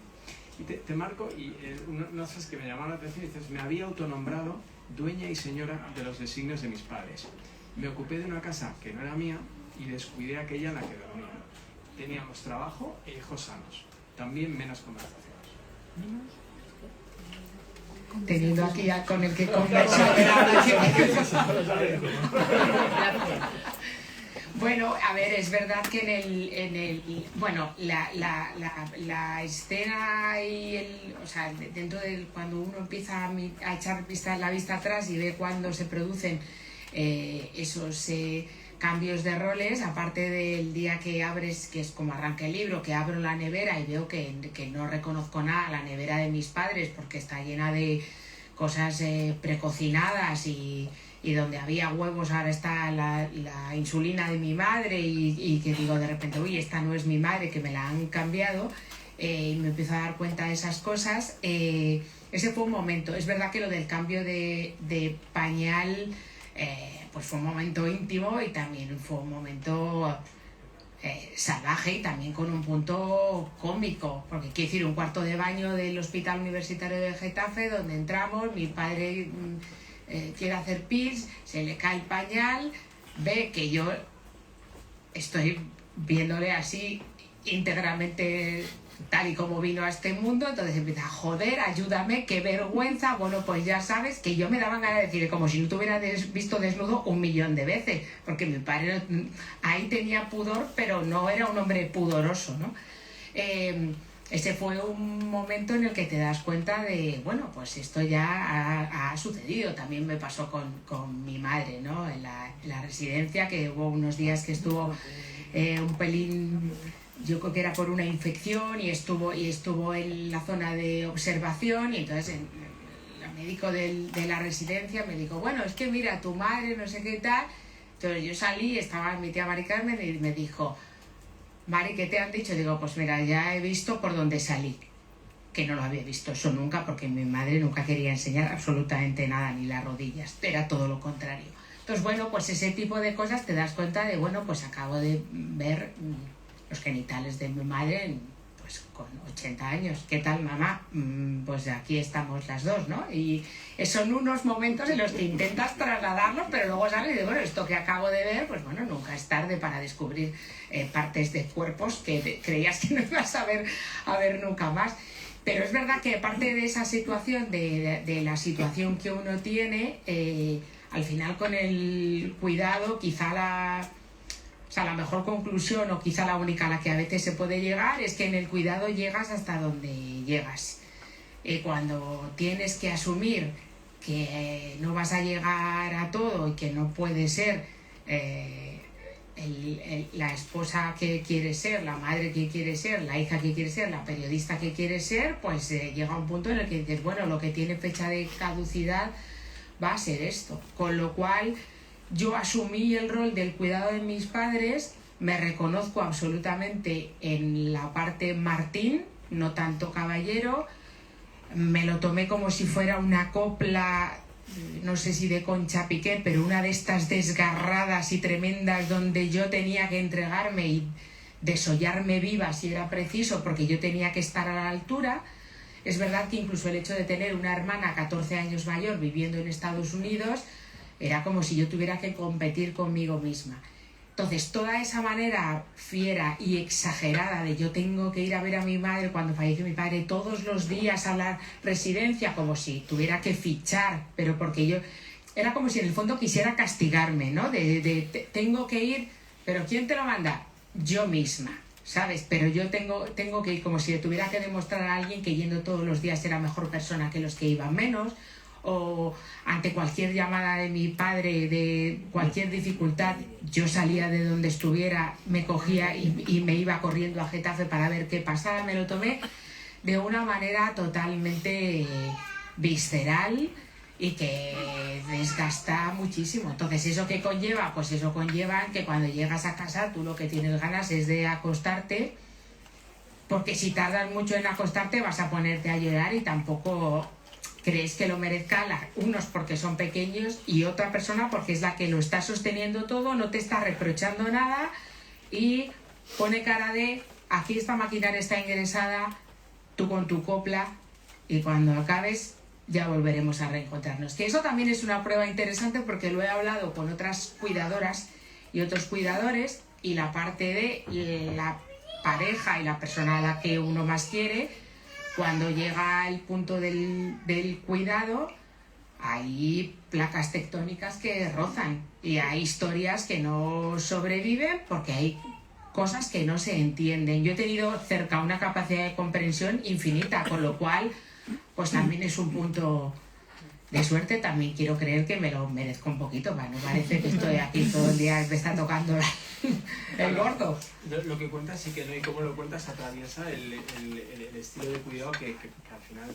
Y te marco, y una cosa que me llamaba la atención, dices, me había autonombrado dueña y señora de los designios de mis padres. Me ocupé de una casa que no era mía y descuidé aquella en la que dormía. Teníamos trabajo e hijos sanos, también menos conversaciones. Teniendo aquí con el que conversar. Bueno, a ver, es verdad que bueno, la escena y o sea, dentro de cuando uno empieza a echar la vista atrás y ve cuando se producen esos cambios de roles, aparte del día que abres, que es como arranca el libro, que abro la nevera y veo que no reconozco nada, la nevera de mis padres, porque está llena de cosas precocinadas y donde había huevos ahora está la insulina de mi madre y que digo de repente, uy, esta no es mi madre, que me la han cambiado, y me empiezo a dar cuenta de esas cosas. Ese fue un momento. Es verdad que lo del cambio de pañal pues fue un momento íntimo y también fue un momento salvaje y también con un punto cómico, porque quiero decir, un cuarto de baño del Hospital Universitario de Getafe donde entramos, mi padre quiere hacer pis, se le cae el pañal, ve que yo estoy viéndole así íntegramente tal y como vino a este mundo, entonces empieza, joder, ayúdame, qué vergüenza. Bueno, pues ya sabes que yo me daban ganas de decirle, como si no te hubiera visto desnudo 1.000.000 de veces, porque mi padre ahí tenía pudor, pero no era un hombre pudoroso, ¿no? Ese fue un momento en el que te das cuenta de, bueno, pues esto ya ha sucedido. También me pasó con mi madre, ¿no? En la residencia, que hubo unos días que estuvo un pelín, yo creo que era por una infección, y estuvo en la zona de observación, y entonces el médico de la residencia me dijo, bueno, es que mira, tu madre, no sé qué tal. Entonces yo salí, estaba mi tía Mari Carmen y me dijo, Mari, ¿qué te han dicho? Digo, pues mira, ya he visto por dónde salí, que no lo había visto eso nunca, porque mi madre nunca quería enseñar absolutamente nada, ni las rodillas, era todo lo contrario. Entonces, bueno, pues ese tipo de cosas te das cuenta de, bueno, pues acabo de ver los genitales de mi madre, pues con 80 años. ¿Qué tal, mamá? Pues aquí estamos las dos, ¿no? Y son unos momentos en los que intentas trasladarlos, pero luego sales y dices, bueno, esto que acabo de ver, pues bueno, nunca es tarde para descubrir partes de cuerpos que creías que no ibas a ver nunca más. Pero es verdad que parte de esa situación, de la situación que uno tiene, al final con el cuidado, quizá la mejor conclusión, o quizá la única a la que a veces se puede llegar, es que en el cuidado llegas hasta donde llegas. Cuando tienes que asumir que no vas a llegar a todo y que no puedes ser la esposa que quieres ser, la madre que quieres ser, la hija que quieres ser, la periodista que quieres ser, pues llega un punto en el que dices, bueno, lo que tiene fecha de caducidad va a ser esto. Con lo cual yo asumí el rol del cuidado de mis padres, me reconozco absolutamente en la parte Martín, no tanto caballero, me lo tomé como si fuera una copla, no sé si de Concha Piqué, pero una de estas desgarradas y tremendas donde yo tenía que entregarme y desollarme viva si era preciso, porque yo tenía que estar a la altura. Es verdad que incluso el hecho de tener una hermana 14 años mayor viviendo en Estados Unidos era como si yo tuviera que competir conmigo misma. Entonces, toda esa manera fiera y exagerada de yo tengo que ir a ver a mi madre cuando falleció mi padre todos los días a la residencia, como si tuviera que fichar, pero porque yo era como si en el fondo quisiera castigarme, ¿no? Tengo que ir, pero ¿quién te lo manda? Yo misma, ¿sabes? Pero yo tengo que ir como si le tuviera que demostrar a alguien que yendo todos los días era mejor persona que los que iban menos, o ante cualquier llamada de mi padre, de cualquier dificultad, yo salía de donde estuviera, me cogía y me iba corriendo a Getafe para ver qué pasaba. Me lo tomé de una manera totalmente visceral y que desgasta muchísimo. Entonces, ¿eso qué conlleva? Pues eso conlleva que cuando llegas a casa tú lo que tienes ganas es de acostarte, porque si tardas mucho en acostarte vas a ponerte a llorar y tampoco crees que lo merezca, unos porque son pequeños y otra persona porque es la que lo está sosteniendo todo, no te está reprochando nada y pone cara de aquí esta maquinaria está ingresada, tú con tu copla y cuando acabes ya volveremos a reencontrarnos. Que eso también es una prueba interesante porque lo he hablado con otras cuidadoras y otros cuidadores y la parte de la pareja y la persona a la que uno más quiere, cuando llega el punto del cuidado, hay placas tectónicas que rozan y hay historias que no sobreviven porque hay cosas que no se entienden. Yo he tenido cerca una capacidad de comprensión infinita, con lo cual pues también es un punto de suerte. También quiero creer que me lo merezco un poquito, no parece que estoy aquí todo el día, me está tocando el gordo. Lo que cuentas sí que no, y cómo lo cuentas atraviesa el estilo de cuidado que al final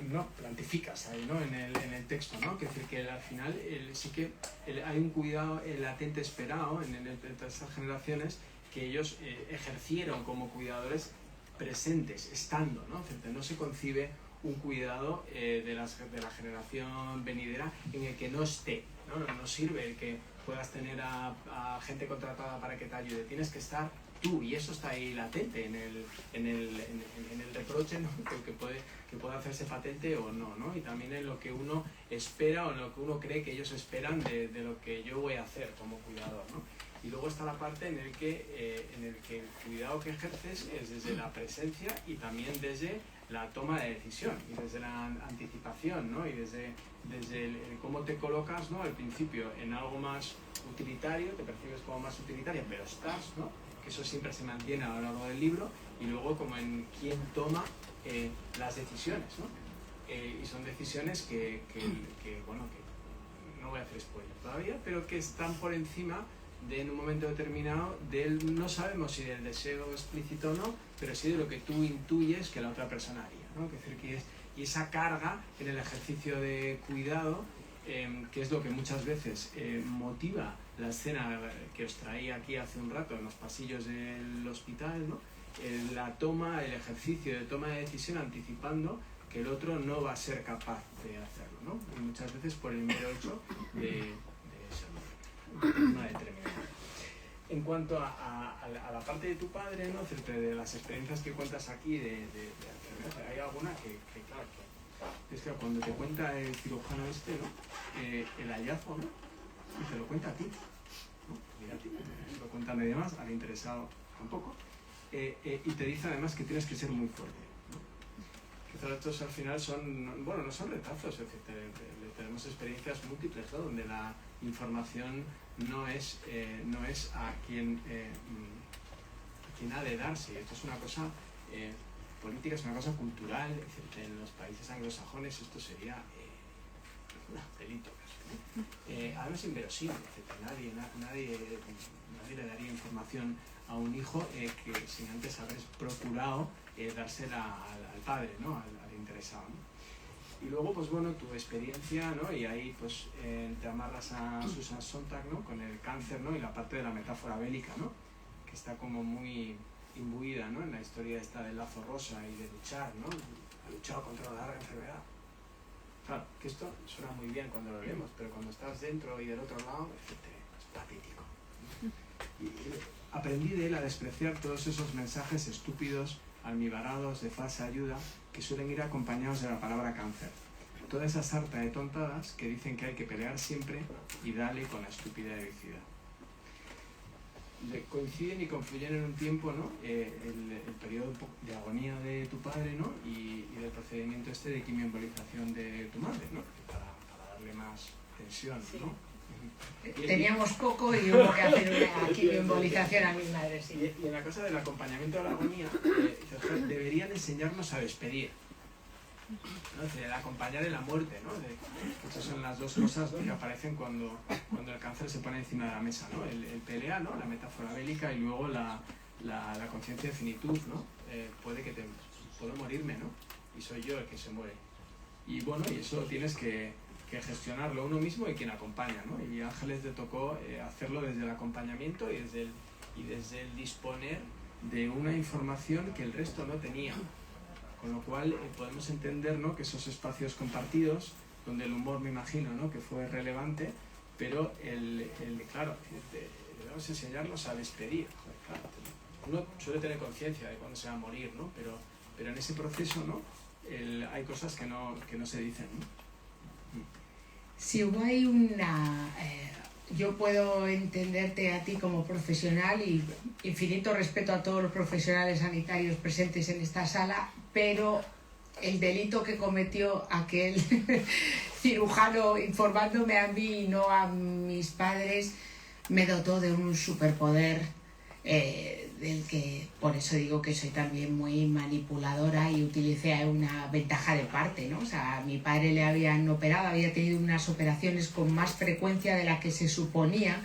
no plantificas ahí, ¿no? en el texto, ¿no? Que es decir, que al final sí que hay un cuidado latente esperado en estas generaciones que ellos ejercieron como cuidadores presentes, estando, ¿no? Es decir, no se concibe un cuidado de la generación venidera en el que no esté, ¿no? No sirve el que puedas tener a gente contratada para que te ayude, tienes que estar tú, y eso está ahí latente en el reproche, ¿no? que puede hacerse patente o no, ¿no? Y también en lo que uno espera o en lo que uno cree que ellos esperan de lo que yo voy a hacer como cuidador, ¿no? Y luego está la parte en el que el cuidado que ejerces es desde la presencia y también desde la toma de decisión y desde la anticipación, ¿no? Y desde el cómo te colocas, ¿no? Al principio en algo más utilitario, te percibes como más utilitaria, pero estás, ¿no? Que eso siempre se mantiene a lo largo del libro, y luego como en quién toma las decisiones, ¿no? Y son decisiones que no voy a hacer spoiler todavía, pero que están por encima de, en un momento determinado, no sabemos si del deseo explícito o no, pero sí de lo que tú intuyes que la otra persona haría, ¿no? Que es decir, y esa carga en el ejercicio de cuidado, que es lo que muchas veces motiva la escena que os traía aquí hace un rato en los pasillos del hospital, ¿no? El ejercicio de toma de decisión anticipando que el otro no va a ser capaz de hacerlo, ¿no? Y muchas veces por el mero hecho de una determinación. En cuanto a la parte de tu padre, ¿no? De las experiencias que cuentas aquí de enfermedad, hay alguna que claro, es que cuando te cuenta el cirujano ¿no? El hallazgo, ¿no? Y te lo cuenta a ti, ¿no? Mira a ti, no lo cuenta a nadie más, al interesado tampoco, y te dice además que tienes que ser muy fuerte, ¿no? Que todos estos al final no son retazos, es decir, tenemos experiencias múltiples, ¿no? Donde la información no es a quien ha de darse. Esto es una cosa política, es una cosa cultural. Es decir, en los países anglosajones esto sería un delito casi, ¿no? Además inverosímil, nadie le daría información a un hijo que sin antes haber procurado dársela al padre, ¿no? al interesado, ¿no? Y luego, pues bueno, tu experiencia, ¿no? Y ahí pues te amarras a Susan Sontag, ¿no? Con el cáncer, ¿no? Y la parte de la metáfora bélica, ¿no? Que está como muy imbuida, ¿no? En la historia esta del lazo rosa y de luchar, ¿no? Ha luchado contra la larga enfermedad. Claro, que esto suena muy bien cuando lo leemos, pero cuando estás dentro y del otro lado, es patético, ¿no? Y aprendí de él a despreciar todos esos mensajes estúpidos, almibarados, de falsa ayuda, que suelen ir acompañados de la palabra cáncer. Toda esa sarta de tontadas que dicen que hay que pelear siempre y darle con la estúpida heroicidad. Coinciden y confluyen en un tiempo, ¿no? El periodo de agonía de tu padre, ¿no? Y del procedimiento de quimioembolización de tu madre, ¿no? Para darle más tensión, ¿no? Teníamos poco y hubo que hacer una quimioembolización a mi madre, sí. Y en la cosa del acompañamiento a la agonía, deberían enseñarnos a despedir, ¿no? Es decir, el acompañar en la muerte, ¿no? Estas son las dos cosas que aparecen cuando el cáncer se pone encima de la mesa, ¿no? El pelea, ¿no? La metáfora bélica, y luego la conciencia de finitud, ¿no? Puedo morirme, ¿no? Y soy yo el que se muere. Y bueno, y eso tienes que gestionarlo uno mismo y quien acompaña, ¿no? Y Ángeles le tocó hacerlo desde el acompañamiento y desde el disponer de una información que el resto no tenía. Con lo cual podemos entender, ¿no?, que esos espacios compartidos, donde el humor, me imagino, ¿no?, que fue relevante, pero claro, debemos enseñarlos a despedir. Claro, uno suele tener conciencia de cuándo se va a morir, ¿no? Pero en ese proceso, ¿no?, hay cosas que no se dicen, ¿no? Si hubo ahí yo puedo entenderte a ti como profesional y infinito respeto a todos los profesionales sanitarios presentes en esta sala, pero el delito que cometió aquel cirujano informándome a mí y no a mis padres me dotó de un superpoder del que por eso digo que soy también muy manipuladora y utilicé una ventaja de parte, ¿no? O sea, a mi padre le habían operado, había tenido unas operaciones con más frecuencia de la que se suponía,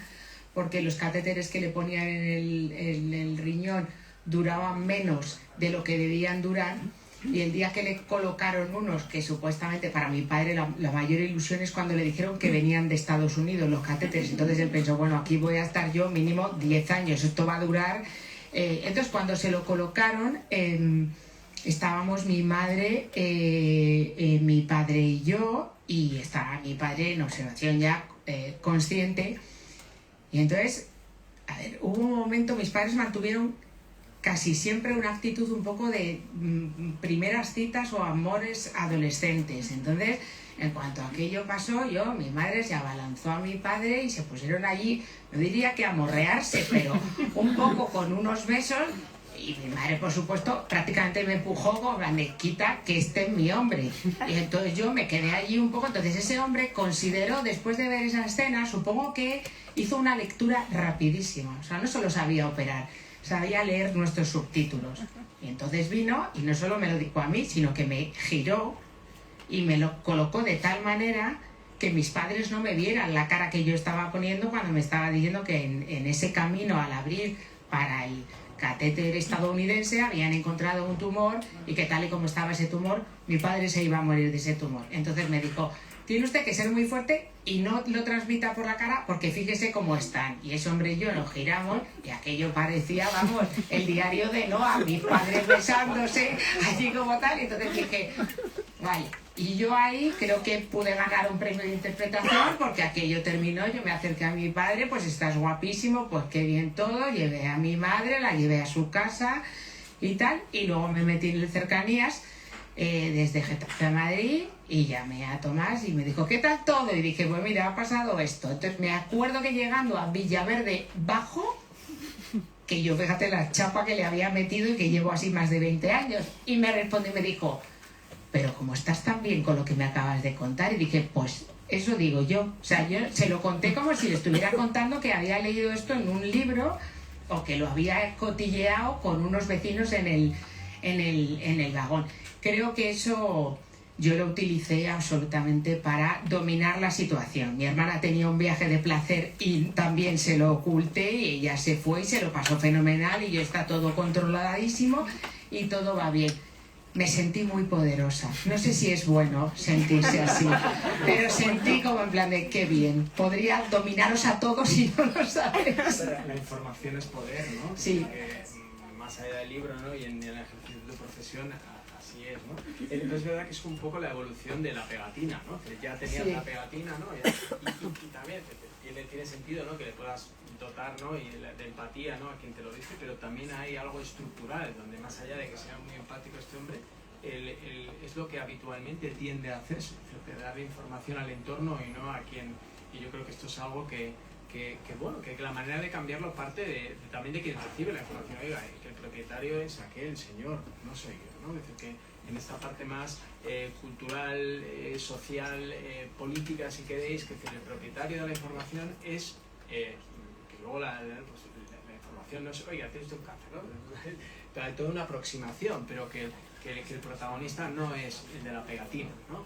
porque los catéteres que le ponían en el riñón duraban menos de lo que debían durar, y el día que le colocaron unos que supuestamente para mi padre la mayor ilusión es cuando le dijeron que venían de Estados Unidos los catéteres. Entonces él pensó, bueno, aquí voy a estar yo mínimo 10 años, esto va a durar. Entonces cuando se lo colocaron estábamos mi madre, mi padre y yo, y estaba mi padre en observación ya consciente. Y entonces, a ver, hubo un momento, mis padres mantuvieron casi siempre una actitud un poco de primeras citas o amores adolescentes. Entonces, en cuanto aquello pasó, mi madre se abalanzó a mi padre y se pusieron allí, no diría que a morrearse, pero un poco con unos besos, y mi madre, por supuesto, prácticamente me empujó como de quita que este es mi hombre. Y entonces yo me quedé allí un poco. Entonces ese hombre consideró, después de ver esa escena, supongo que hizo una lectura rapidísima. O sea, no solo sabía operar, sabía leer nuestros subtítulos. Y entonces vino y no solo me lo dijo a mí, sino que me giró y me lo colocó de tal manera que mis padres no me vieran la cara que yo estaba poniendo cuando me estaba diciendo que en ese camino al abrir para el catéter estadounidense habían encontrado un tumor y que tal y como estaba ese tumor, mi padre se iba a morir de ese tumor. Entonces me dijo, tiene usted que ser muy fuerte y no lo transmita por la cara porque fíjese cómo están. Y ese hombre y yo nos giramos y aquello parecía, vamos, el diario de Noah, mis padres besándose, así como tal. Y entonces dije, vale. Y yo ahí creo que pude ganar un premio de interpretación porque aquello terminó, yo me acerqué a mi padre, pues estás guapísimo, pues qué bien todo, llevé a mi madre, la llevé a su casa y tal, y luego me metí en cercanías desde Getafe a Madrid y llamé a Tomás y me dijo, ¿qué tal todo? Y dije, pues mira, ha pasado esto. Entonces me acuerdo que llegando a Villaverde Bajo, que yo fíjate la chapa que le había metido y que llevo así más de 20 años, y me respondió y me dijo, pero como estás tan bien con lo que me acabas de contar, y dije, pues eso digo yo. O sea, yo se lo conté como si le estuviera contando que había leído esto en un libro o que lo había cotilleado con unos vecinos en el vagón. Creo que eso yo lo utilicé absolutamente para dominar la situación. Mi hermana tenía un viaje de placer y también se lo oculté y ella se fue y se lo pasó fenomenal y yo está todo controladísimo y todo va bien. Me sentí muy poderosa. No sé si es bueno sentirse así, pero sentí como en plan de qué bien. Podría dominaros a todos y no lo sabéis. La información es poder, ¿no? Sí. Más allá del libro, ¿no? Y en el ejercicio de tu profesión, así es, ¿no? Pero es verdad que es un poco la evolución de la pegatina, ¿no? Que ya tenías la pegatina, ¿no? Y también tiene sentido, ¿no? Que le puedas dotar, ¿no? Y de empatía, ¿no? A quien te lo dice, pero también hay algo estructural, donde más allá de que sea muy empático este hombre, es lo que habitualmente tiende a hacerse, darle información al entorno y no a quien. Y yo creo que esto es algo que bueno, que la manera de cambiarlo parte también de quien recibe la información. Oiga, que el propietario es aquel señor, no soy yo, ¿no? Es decir, que en esta parte más cultural, social, política, si queréis, que el propietario de la información es, que luego la información no es, oiga, tienes usted un cáncer, ¿no? Hay toda una aproximación, pero que el protagonista no es el de la pegatina, ¿no?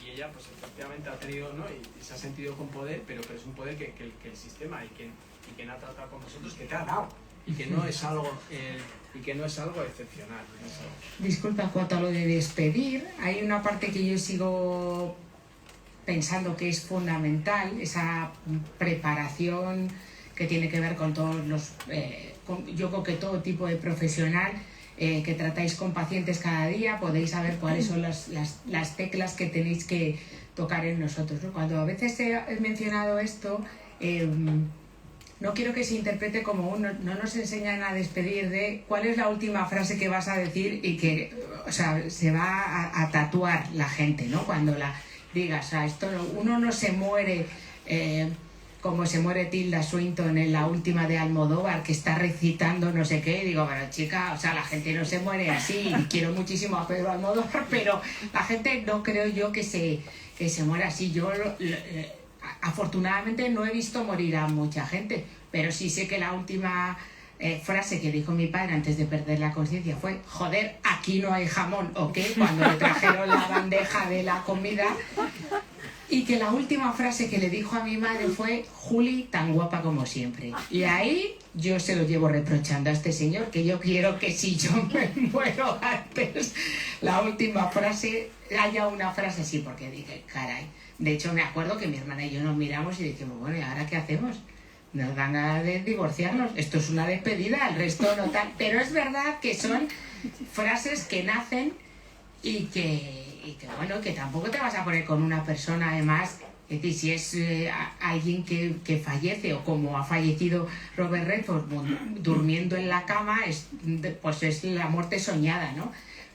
Y ella pues efectivamente ha tenido, ¿no? y se ha sentido con poder, pero es un poder que el sistema y quien ha tratado con nosotros, que te ha dado, y que no es algo excepcional, ¿no? Disculpa, en cuanto a lo de despedir, hay una parte que yo sigo pensando que es fundamental, esa preparación que tiene que ver con todos los, yo creo que todo tipo de profesional que tratáis con pacientes cada día, podéis saber cuáles son las teclas que tenéis que tocar en nosotros, ¿no? Cuando a veces he mencionado esto, no quiero que se interprete como no nos enseñan a despedir de cuál es la última frase que vas a decir y que, o sea, se va a tatuar la gente, ¿no? Cuando la digas, o sea, uno no se muere como se muere Tilda Swinton en la última de Almodóvar, que está recitando no sé qué, y digo, bueno, chica, o sea, la gente no se muere así, y quiero muchísimo a Pedro Almodóvar, pero la gente no creo yo que se muera así. Yo afortunadamente no he visto morir a mucha gente, pero sí sé que la última frase que dijo mi padre antes de perder la conciencia fue, joder, aquí no hay jamón, ¿o qué? Cuando le trajeron la bandeja de la comida. Y que la última frase que le dijo a mi madre fue, Juli, tan guapa como siempre. Y ahí yo se lo llevo reprochando a este señor, que yo quiero que si yo me muero antes, la última frase, haya una frase así, porque dije, caray. De hecho, me acuerdo que mi hermana y yo nos miramos y dijimos, bueno, ¿y ahora qué hacemos? Nos dan ganas de divorciarnos. Esto es una despedida, el resto no tal. Pero es verdad que son frases que nacen y que bueno, que tampoco te vas a poner con una persona, además, es decir, si es alguien que fallece, o como ha fallecido Robert Redford, durmiendo en la cama, pues es la muerte soñada, ¿no?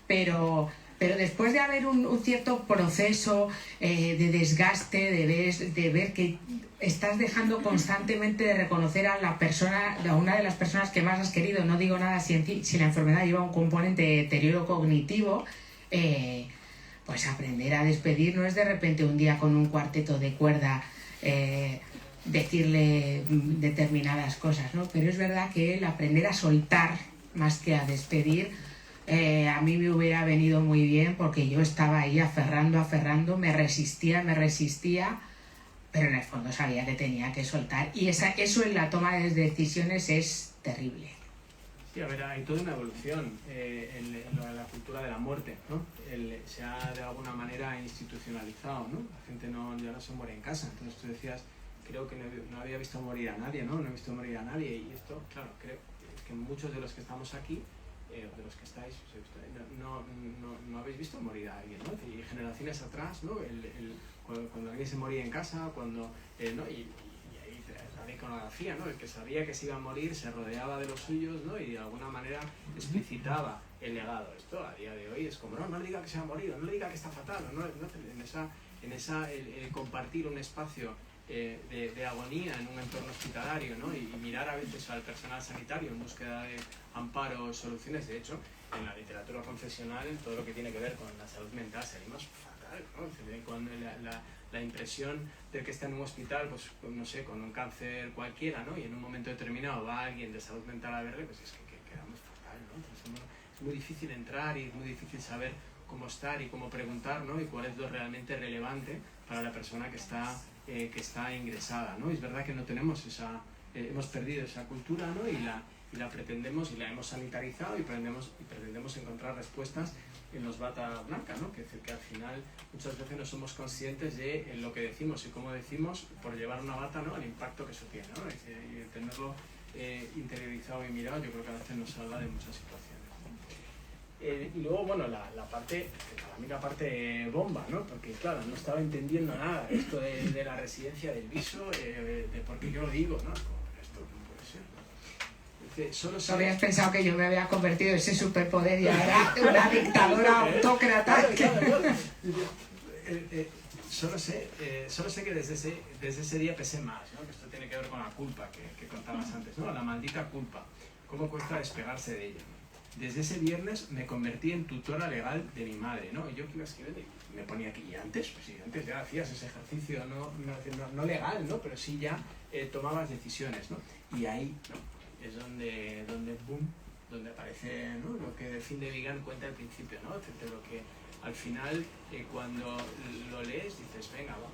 Pero después de haber un cierto proceso de desgaste, de ver que estás dejando constantemente de reconocer a la persona, a una de las personas que más has querido, no digo nada si la enfermedad lleva un componente de deterioro cognitivo, pues aprender a despedir no es de repente un día con un cuarteto de cuerda decirle determinadas cosas, ¿no? Pero es verdad que el aprender a soltar más que a despedir, a mí me hubiera venido muy bien, porque yo estaba ahí aferrando, me resistía, pero en el fondo sabía que tenía que soltar, y eso en la toma de decisiones es terrible. Sí, a ver, hay toda una evolución en la cultura de la muerte, ¿no? Se ha de alguna manera institucionalizado, ¿no? La gente ya no se muere en casa. Entonces tú decías, creo que no había visto morir a nadie, ¿no? No he visto morir a nadie. Y esto, claro, creo que muchos de los que estamos aquí, de los que estáis, no habéis visto morir a alguien, ¿no? Y generaciones atrás, ¿no? Cuando alguien se moría en casa, ¿no? Y la iconografía, ¿no? El que sabía que se iba a morir se rodeaba de los suyos, ¿no? Y de alguna manera explicitaba el legado. Esto a día de hoy es como, no le diga que se ha morido, no le diga que está fatal, en esa compartir un espacio de agonía en un entorno hospitalario, ¿no? Y mirar a veces al personal sanitario en búsqueda de amparo o soluciones. De hecho, en la literatura confesional, en todo lo que tiene que ver con la salud mental, salimos fatal, ¿no? Con la impresión de que está en un hospital, pues no sé, con un cáncer cualquiera, ¿no? Y en un momento determinado va alguien de salud mental a verle, pues es que quedamos fatal, ¿no? Entonces, es muy difícil entrar, y es muy difícil saber cómo estar y cómo preguntar, ¿no? Y cuál es lo realmente relevante para la persona que está ingresada, ¿no? Y es verdad que no tenemos hemos perdido esa cultura, ¿no? Y la pretendemos, y la hemos sanitarizado, y pretendemos encontrar respuestas en los bata blanca, ¿no? Que al final muchas veces no somos conscientes de lo que decimos y cómo decimos por llevar una bata, ¿no? El impacto que eso tiene, ¿no? Y tenerlo interiorizado y mirado, yo creo que a veces nos salva de muchas situaciones, ¿no? Y luego, bueno, la parte, para mí la parte bomba, ¿no? Porque claro, no estaba entendiendo nada esto de la residencia del viso, de por qué yo lo digo, ¿no? Esto no puede ser, ¿no? Solo habías pensado que yo me había convertido en ese superpoder y ahora una dictadora autócrata. Claro. solo sé que desde ese día pesé más, ¿no? Que esto tiene que ver con la culpa que contabas antes, ¿no? La maldita culpa. ¿Cómo cuesta despegarse de ella? Desde ese viernes me convertí en tutora legal de mi madre, ¿no? Y yo que iba a escribir, me ponía aquí, y antes, pues sí, antes ya hacías ese ejercicio no legal, ¿no? Pero sí ya tomabas decisiones, ¿no? Y ahí, ¿no? Es donde boom, donde aparece, ¿no? Lo que Delphine de Vigan cuenta al principio, ¿no? De lo que al final, cuando lo lees, dices, venga, va,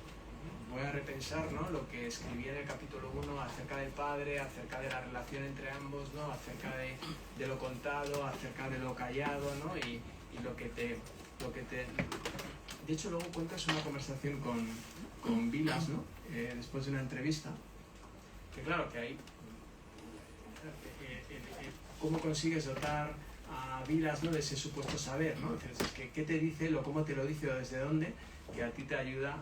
voy a repensar, ¿no? Lo que escribí en el capítulo 1 acerca del padre, acerca de la relación entre ambos, ¿no? Acerca de lo contado, acerca de lo callado, ¿no? Y lo que te... De hecho, luego cuentas una conversación con Vilas, ¿no? Después de una entrevista, que claro, que ahí... ¿Cómo consigues dotar a Vilas, ¿no? De ese supuesto saber, ¿no? Entonces, ¿qué te dice, cómo te lo dice o desde dónde? Que a ti te ayuda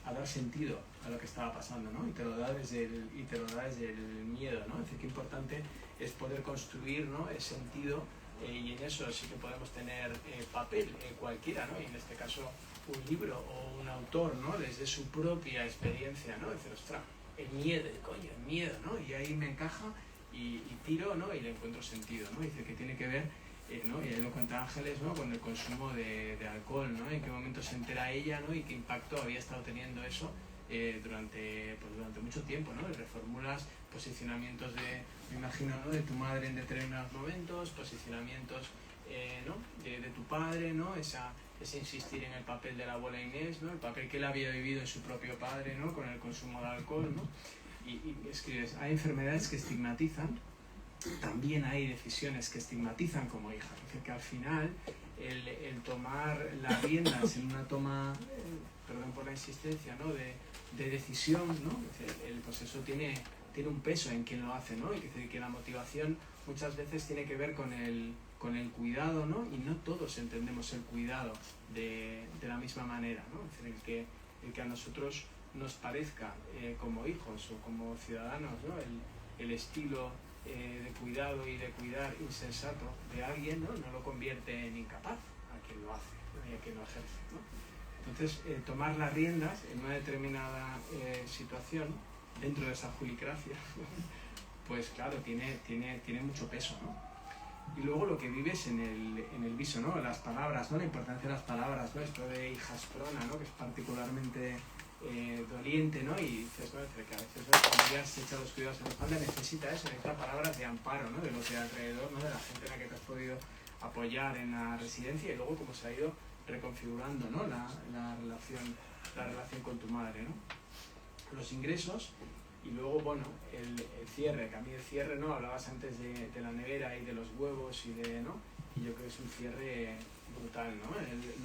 a dar sentido a lo que estaba pasando, ¿no? Y te lo da desde el miedo, ¿no? Es decir, qué importante es poder construir, ¿no? El sentido, y en eso sí que podemos tener papel, cualquiera, ¿no? Y en este caso un libro o un autor, ¿no? Desde su propia experiencia, ¿no? Decir, ostras, el miedo, ¿no? Y ahí me encaja y tiro, ¿no? Y le encuentro sentido, ¿no? Dice que tiene que ver, ¿no? Y ahí lo cuenta Ángeles, ¿no? Con el consumo de alcohol, ¿no? En qué momento se entera ella, ¿no? Y qué impacto había estado teniendo eso durante mucho tiempo, ¿no? Y reformulas posicionamientos me imagino, ¿no? De tu madre en determinados momentos, posicionamientos, ¿no? De tu padre, ¿no? Ese insistir en el papel de la abuela Inés, ¿no? El papel que él había vivido en su propio padre, ¿no? Con el consumo de alcohol, ¿no? Y escribes, hay enfermedades que estigmatizan, también hay decisiones que estigmatizan como hija. Es decir, que al final el tomar las riendas en una toma, perdón por la insistencia, ¿no? de decisión, ¿no? Es decir, pues eso tiene un peso en quien lo hace, ¿no? Y es decir, que la motivación muchas veces tiene que ver con el cuidado, ¿no? Y no todos entendemos el cuidado de la misma manera, ¿no? Es decir, el que a nosotros nos parezca como hijos o como ciudadanos, ¿no? El estilo de cuidado y de cuidar insensato de alguien, ¿no? No lo convierte en incapaz a quien lo hace, ¿no? Y a quien lo ejerce, ¿no? Entonces, tomar las riendas en una determinada situación dentro de esa julicracia, pues claro, tiene mucho peso, ¿no? Y luego lo que vives en el viso, ¿no? Las palabras, ¿no? La importancia de las palabras, ¿no? Esto de hijasprona, ¿no? Que es particularmente doliente, ¿no? Y dices, ¿no? Que a veces las familias se echan los cuidados en la espalda, necesita palabras de amparo, ¿no? De los de alrededor, ¿no? De la gente en la que te has podido apoyar en la residencia y luego cómo se ha ido reconfigurando, ¿no? la relación con tu madre, ¿no? Los ingresos y luego, bueno, el cierre, que a mí el cierre, ¿no? Hablabas antes de la nevera y de los huevos y ¿no? Y yo creo que es un cierre brutal, ¿no?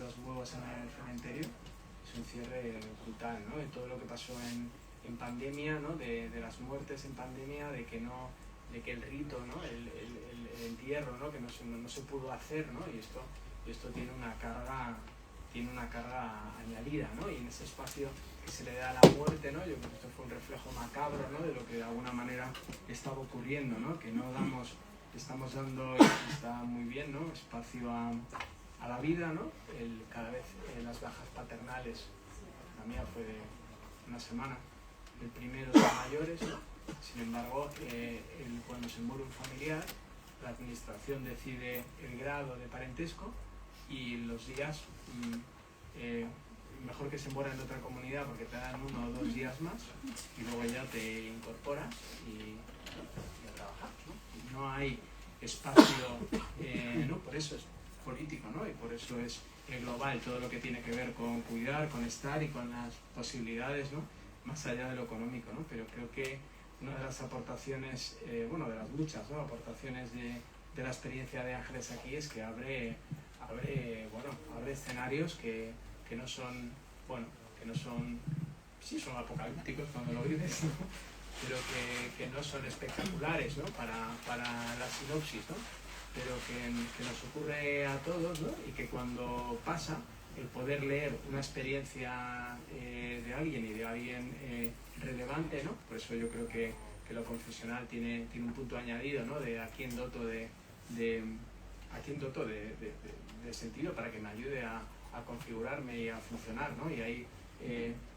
Los huevos en el cementerio es un cierre brutal, ¿no? De todo lo que pasó en pandemia, ¿no? De las muertes en pandemia, de que el rito, ¿no? El entierro, ¿no? Que no se pudo hacer, ¿no? Y esto tiene una carga añadida, ¿no? Y en ese espacio que se le da a la muerte, ¿no? Yo creo que esto fue un reflejo macabro, ¿no? De lo que de alguna manera estaba ocurriendo, ¿no? Que estamos dando, y está muy bien, ¿no? Espacio a la vida, ¿no? Cada vez las bajas paternales, la mía fue de una semana, el primero son mayores, ¿no? Sin embargo, cuando se muere un familiar, la administración decide el grado de parentesco y los días, mejor que se muera en otra comunidad porque te dan 1 o 2 días más y luego ya te incorporas y a trabajar, ¿no? No hay espacio, ¿no? Por eso es político, ¿no? Y por eso es global todo lo que tiene que ver con cuidar, con estar y con las posibilidades, ¿no? Más allá de lo económico, ¿no? Pero creo que una de las aportaciones, de las muchas, ¿no? Aportaciones de la experiencia de Ángeles aquí es que abre escenarios que no son, sí son apocalípticos cuando lo vives, ¿no? Pero que no son espectaculares, ¿no? Para la sinopsis, ¿no? Pero que nos ocurre a todos, ¿no? Y que cuando pasa, el poder leer una experiencia de alguien y de alguien relevante, ¿no? Por eso yo creo que lo confesional tiene un punto añadido, ¿no? De a quién doto de sentido para que me ayude a configurarme y a funcionar, ¿no? Y ahí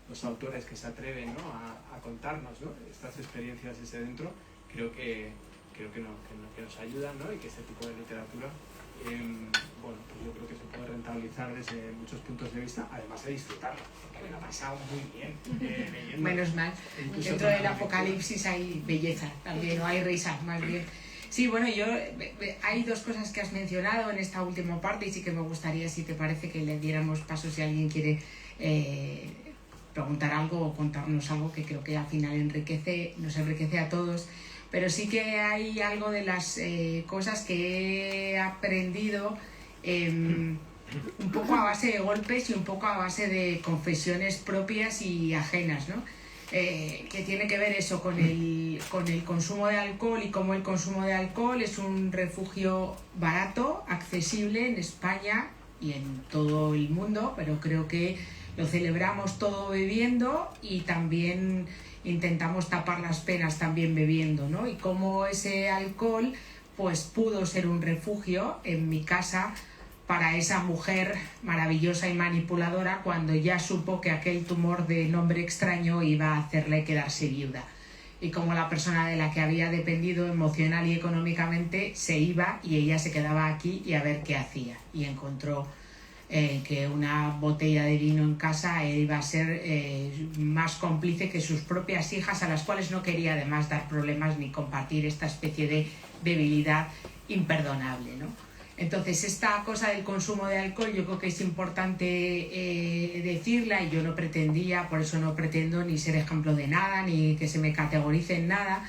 los autores que se atreven, ¿no?, a contarnos, ¿no?, estas experiencias desde dentro, creo que nos ayudan, ¿no?, y que este tipo de literatura, bueno, pues yo creo que se puede rentabilizar desde muchos puntos de vista, además de disfrutarlo, porque me lo he pasado muy bien leyendo. Menos mal, dentro del apocalipsis hay belleza también, no hay risa, más bien. Sí, bueno, hay dos cosas que has mencionado en esta última parte y sí que me gustaría, si te parece, que le diéramos paso si alguien quiere preguntar algo o contarnos algo, que creo que al final nos enriquece a todos. Pero sí que hay algo de las cosas que he aprendido un poco a base de golpes y un poco a base de confesiones propias y ajenas, ¿no? Que tiene que ver eso con el consumo de alcohol y cómo el consumo de alcohol es un refugio barato, accesible en España y en todo el mundo, pero creo que lo celebramos todo bebiendo y también intentamos tapar las penas también bebiendo, ¿no? Y cómo ese alcohol pues pudo ser un refugio en mi casa para esa mujer maravillosa y manipuladora cuando ya supo que aquel tumor de nombre extraño iba a hacerle quedarse viuda. Y como la persona de la que había dependido emocional y económicamente se iba y ella se quedaba aquí y a ver qué hacía. Y encontró que una botella de vino en casa iba a ser más cómplice que sus propias hijas, a las cuales no quería además dar problemas ni compartir esta especie de debilidad imperdonable, ¿no? Entonces, esta cosa del consumo de alcohol yo creo que es importante decirla, y yo no pretendía, por eso no pretendo ni ser ejemplo de nada, ni que se me categorice en nada,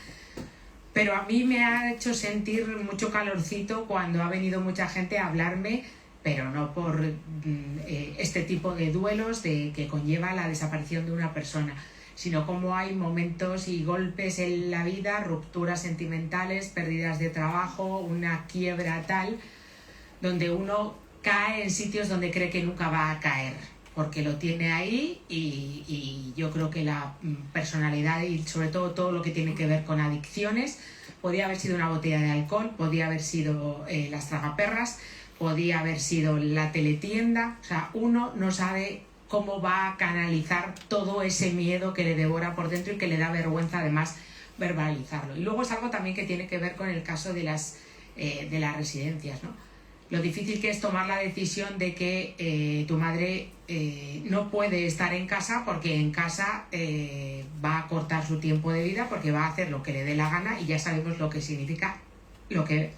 pero a mí me ha hecho sentir mucho calorcito cuando ha venido mucha gente a hablarme, pero no por este tipo de duelos que conlleva la desaparición de una persona, sino como hay momentos y golpes en la vida, rupturas sentimentales, pérdidas de trabajo, una quiebra tal, donde uno cae en sitios donde cree que nunca va a caer, porque lo tiene ahí y yo creo que la personalidad y sobre todo lo que tiene que ver con adicciones, podía haber sido una botella de alcohol, podía haber sido las tragaperras, podía haber sido la teletienda, o sea, uno no sabe cómo va a canalizar todo ese miedo que le devora por dentro y que le da vergüenza además verbalizarlo. Y luego es algo también que tiene que ver con el caso de las residencias, ¿no? Lo difícil que es tomar la decisión de que tu madre no puede estar en casa porque en casa va a cortar su tiempo de vida porque va a hacer lo que le dé la gana y ya sabemos lo que significa lo que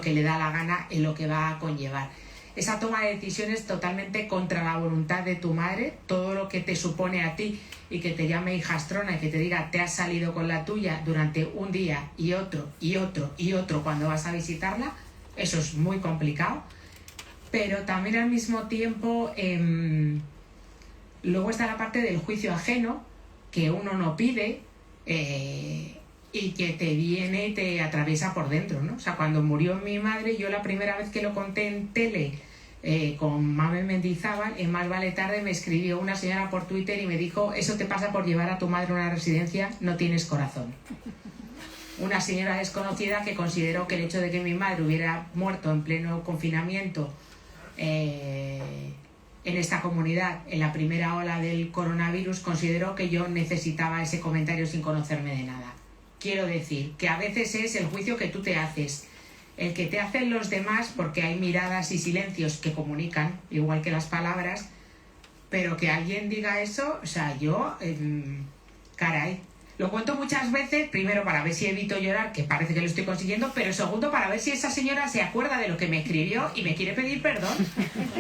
le da la gana y lo que va a conllevar. Esa toma de decisiones totalmente contra la voluntad de tu madre, todo lo que te supone a ti y que te llame hijastrona y que te diga te has salido con la tuya durante un día y otro y otro y otro cuando vas a visitarla, eso es muy complicado, pero también al mismo tiempo luego está la parte del juicio ajeno que uno no pide y que te viene y te atraviesa por dentro, ¿no? O sea, cuando murió mi madre, yo la primera vez que lo conté en tele con Mame Mendizábal, en Más Vale Tarde me escribió una señora por Twitter y me dijo: eso te pasa por llevar a tu madre a una residencia, no tienes corazón. Una señora desconocida que consideró que el hecho de que mi madre hubiera muerto en pleno confinamiento en esta comunidad, en la primera ola del coronavirus, consideró que yo necesitaba ese comentario sin conocerme de nada. Quiero decir que a veces es el juicio que tú te haces, el que te hacen los demás, porque hay miradas y silencios que comunican, igual que las palabras, pero que alguien diga eso, o sea, yo, caray. Lo cuento muchas veces, primero para ver si evito llorar, que parece que lo estoy consiguiendo, pero segundo para ver si esa señora se acuerda de lo que me escribió y me quiere pedir perdón.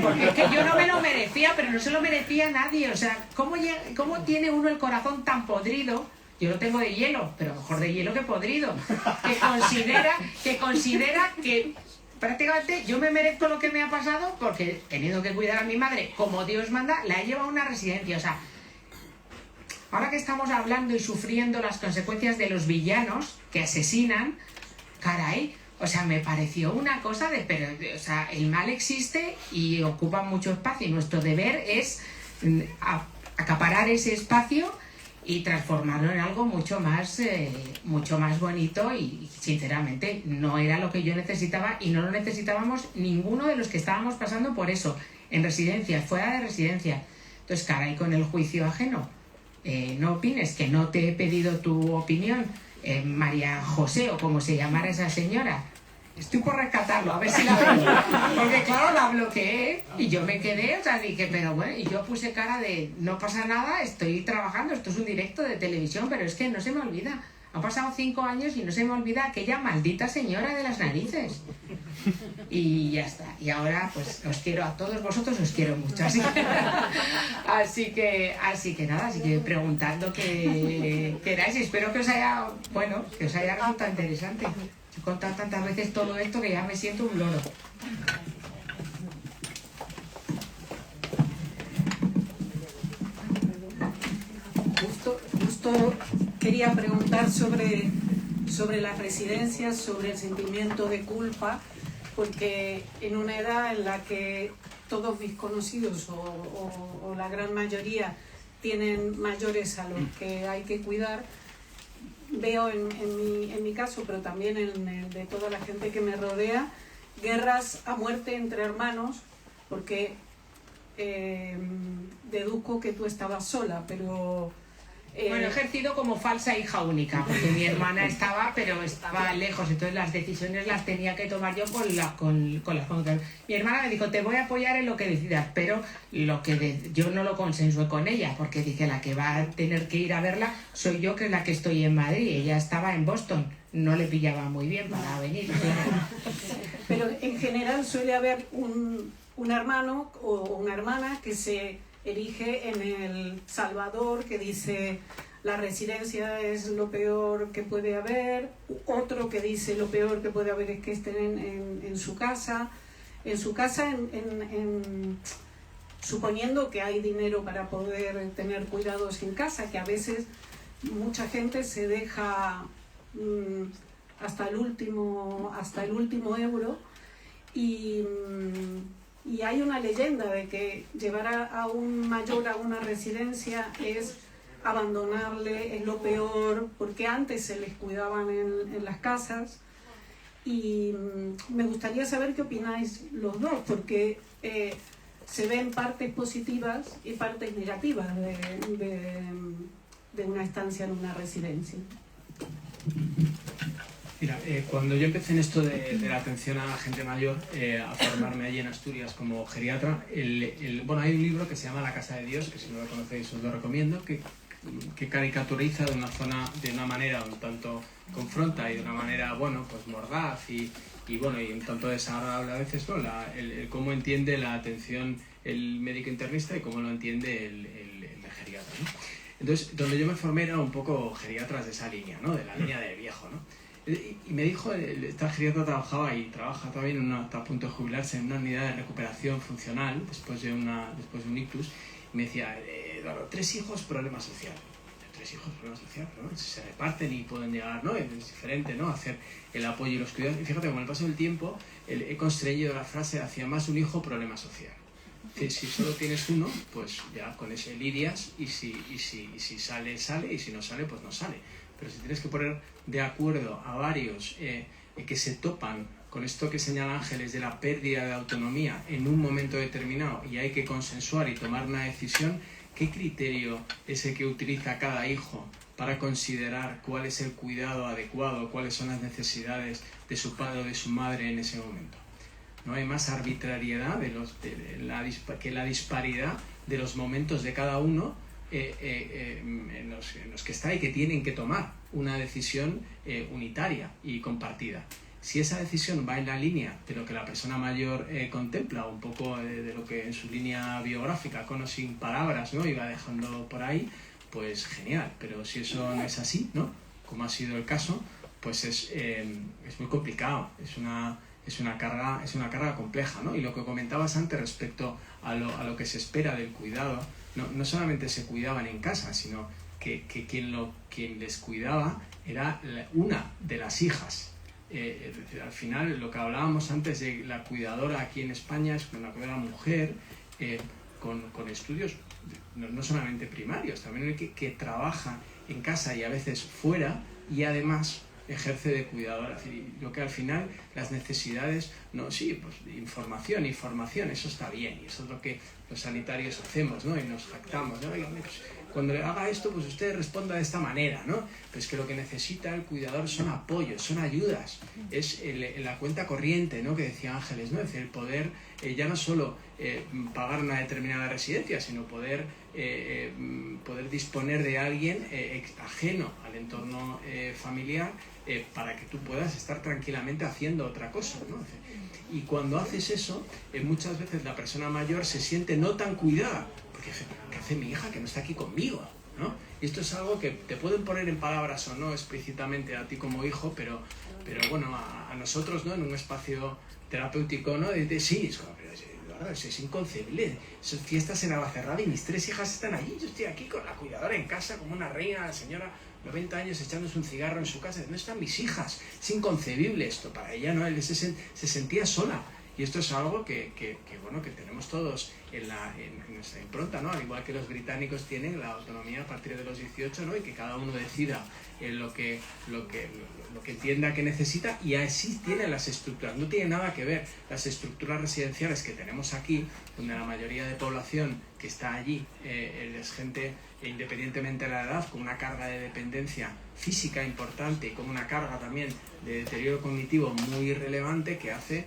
Porque es que yo no me lo merecía, pero no se lo merecía a nadie. O sea, ¿cómo tiene uno el corazón tan podrido? Yo lo tengo de hielo, pero mejor de hielo que podrido. Que considera que prácticamente yo me merezco lo que me ha pasado porque teniendo que cuidar a mi madre como Dios manda, la he llevado a una residencia. O sea, ahora que estamos hablando y sufriendo las consecuencias de los villanos que asesinan, caray, o sea, me pareció una cosa o sea, el mal existe y ocupa mucho espacio y nuestro deber es acaparar ese espacio y transformarlo en algo mucho más bonito y sinceramente no era lo que yo necesitaba y no lo necesitábamos ninguno de los que estábamos pasando por eso, en residencias, fuera de residencias. Entonces, caray con el juicio ajeno. No opines, que no te he pedido tu opinión. María José, o como se llamara esa señora. Estoy por rescatarlo, a ver si la veo. Porque claro, la bloqueé y yo me quedé, o sea, dije, pero bueno, y yo puse cara de, no pasa nada, estoy trabajando, esto es un directo de televisión, pero es que no se me olvida. Han pasado 5 años y no se me olvida aquella maldita señora de las narices. Y ya está. Y ahora, pues, os quiero a todos vosotros, os quiero mucho. Así que nada, así que preguntad lo que queráis. Espero que os haya, bueno, que os haya resultado interesante. He contado tantas veces todo esto que ya me siento un loro. Justo quería preguntar sobre las residencias, sobre el sentimiento de culpa, porque en una edad en la que todos mis conocidos o la gran mayoría tienen mayores a los que hay que cuidar, veo en mi caso, pero también en el de toda la gente que me rodea, guerras a muerte entre hermanos, porque deduzco que tú estabas sola, pero... Bueno, he ejercido como falsa hija única, porque mi hermana estaba, pero estaba lejos, entonces las decisiones las tenía que tomar yo con las Mi hermana me dijo, te voy a apoyar en lo que decidas, pero yo no lo consensué con ella, porque dije, la que va a tener que ir a verla soy yo, que es la que estoy en Madrid. Ella estaba en Boston, no le pillaba muy bien para venir. Pero en general suele haber un hermano o una hermana que se erige en el Salvador, que dice la residencia es lo peor que puede haber, otro que dice lo peor que puede haber es que estén en su casa, suponiendo que hay dinero para poder tener cuidados en casa, que a veces mucha gente se deja hasta el último euro. Y hay una leyenda de que llevar a un mayor a una residencia es abandonarle, es lo peor, porque antes se les cuidaban en las casas. Y me gustaría saber qué opináis los dos, porque se ven partes positivas y partes negativas de una estancia en una residencia. Mira, cuando yo empecé en esto de la atención a la gente mayor, a formarme allí en Asturias como geriatra, bueno, hay un libro que se llama La Casa de Dios, que si no lo conocéis os lo recomiendo, que caricaturiza de una manera un tanto confronta y de una manera, bueno, pues mordaz y un tanto desagradable a veces, ¿no? Cómo entiende la atención el médico internista y cómo lo entiende el geriatra, ¿no? Entonces, donde yo me formé era un poco geriatras de esa línea, ¿no? De la línea de viejo, ¿no? Y me dijo, esta geriatra trabajaba y trabaja todavía está a punto de jubilarse en una unidad de recuperación funcional después de un ictus, y me decía, Eduardo, 3 hijos, problema social. 3 hijos, problema social, ¿no? Se reparten y pueden llegar, ¿no? Es diferente, ¿no? Hacer el apoyo y los cuidados. Y fíjate, con el paso del tiempo he construido la frase hacia más un hijo, problema social. Si solo tienes uno, pues ya con ese lidias y si sale, sale, y si no sale, pues no sale. Pero si tienes que poner de acuerdo a varios que se topan con esto que señala Ángeles de la pérdida de autonomía en un momento determinado y hay que consensuar y tomar una decisión, ¿qué criterio es el que utiliza cada hijo para considerar cuál es el cuidado adecuado, cuáles son las necesidades de su padre o de su madre en ese momento? No hay más arbitrariedad que la disparidad de los momentos de cada uno en los que está y que tienen que tomar una decisión unitaria y compartida. Si esa decisión va en la línea de lo que la persona mayor contempla, un poco de lo que en su línea biográfica, con o sin palabras, ¿no?, iba dejando por ahí, pues genial. Pero si eso no es así, ¿no?, como ha sido el caso, pues es muy complicado. Es una carga compleja, ¿no? Y lo que comentabas antes respecto a lo que se espera del cuidado, no solamente se cuidaban en casa, sino que quien les cuidaba era una de las hijas. Es decir, al final, lo que hablábamos antes de la cuidadora aquí en España es una cuidadora mujer con estudios no solamente primarios, también que trabaja en casa y a veces fuera, y además ejerce de cuidador. Es decir, yo que al final las necesidades, no, sí, pues información, eso está bien, y eso es lo que los sanitarios hacemos, ¿no? Y nos jactamos, ¿no? Y, pues, cuando le haga esto, pues usted responda de esta manera, ¿no? Pues que lo que necesita el cuidador son apoyos, son ayudas, es la cuenta corriente, ¿no? Que decía Ángeles, ¿no? Es decir, el poder ya no solo pagar una determinada residencia, sino poder disponer de alguien ajeno al entorno familiar para que tú puedas estar tranquilamente haciendo otra cosa, ¿no? Y cuando haces eso, muchas veces la persona mayor se siente no tan cuidada, porque ¿qué hace mi hija que no está aquí conmigo? ¿No? Y esto es algo que te pueden poner en palabras o no explícitamente a ti como hijo, pero bueno, a nosotros, ¿no? En un espacio terapéutico, ¿no? Sí, es inconcebible. Son fiestas en Navacerrada y mis 3 hijas están allí. Yo estoy aquí con la cuidadora en casa como una reina, la señora 90 años echándose un cigarro en su casa. ¿Dónde están mis hijas? Es inconcebible esto para ella, ¿no? Él se sentía sola. Y esto es algo que tenemos todos en nuestra impronta, ¿no? Al igual que los británicos tienen la autonomía a partir de los 18, ¿no? Y que cada uno decida lo que entienda que necesita, y así tienen las estructuras. No tiene nada que ver las estructuras residenciales que tenemos aquí, donde la mayoría de población que está allí es gente, independientemente de la edad, con una carga de dependencia física importante y con una carga también de deterioro cognitivo muy relevante, que hace,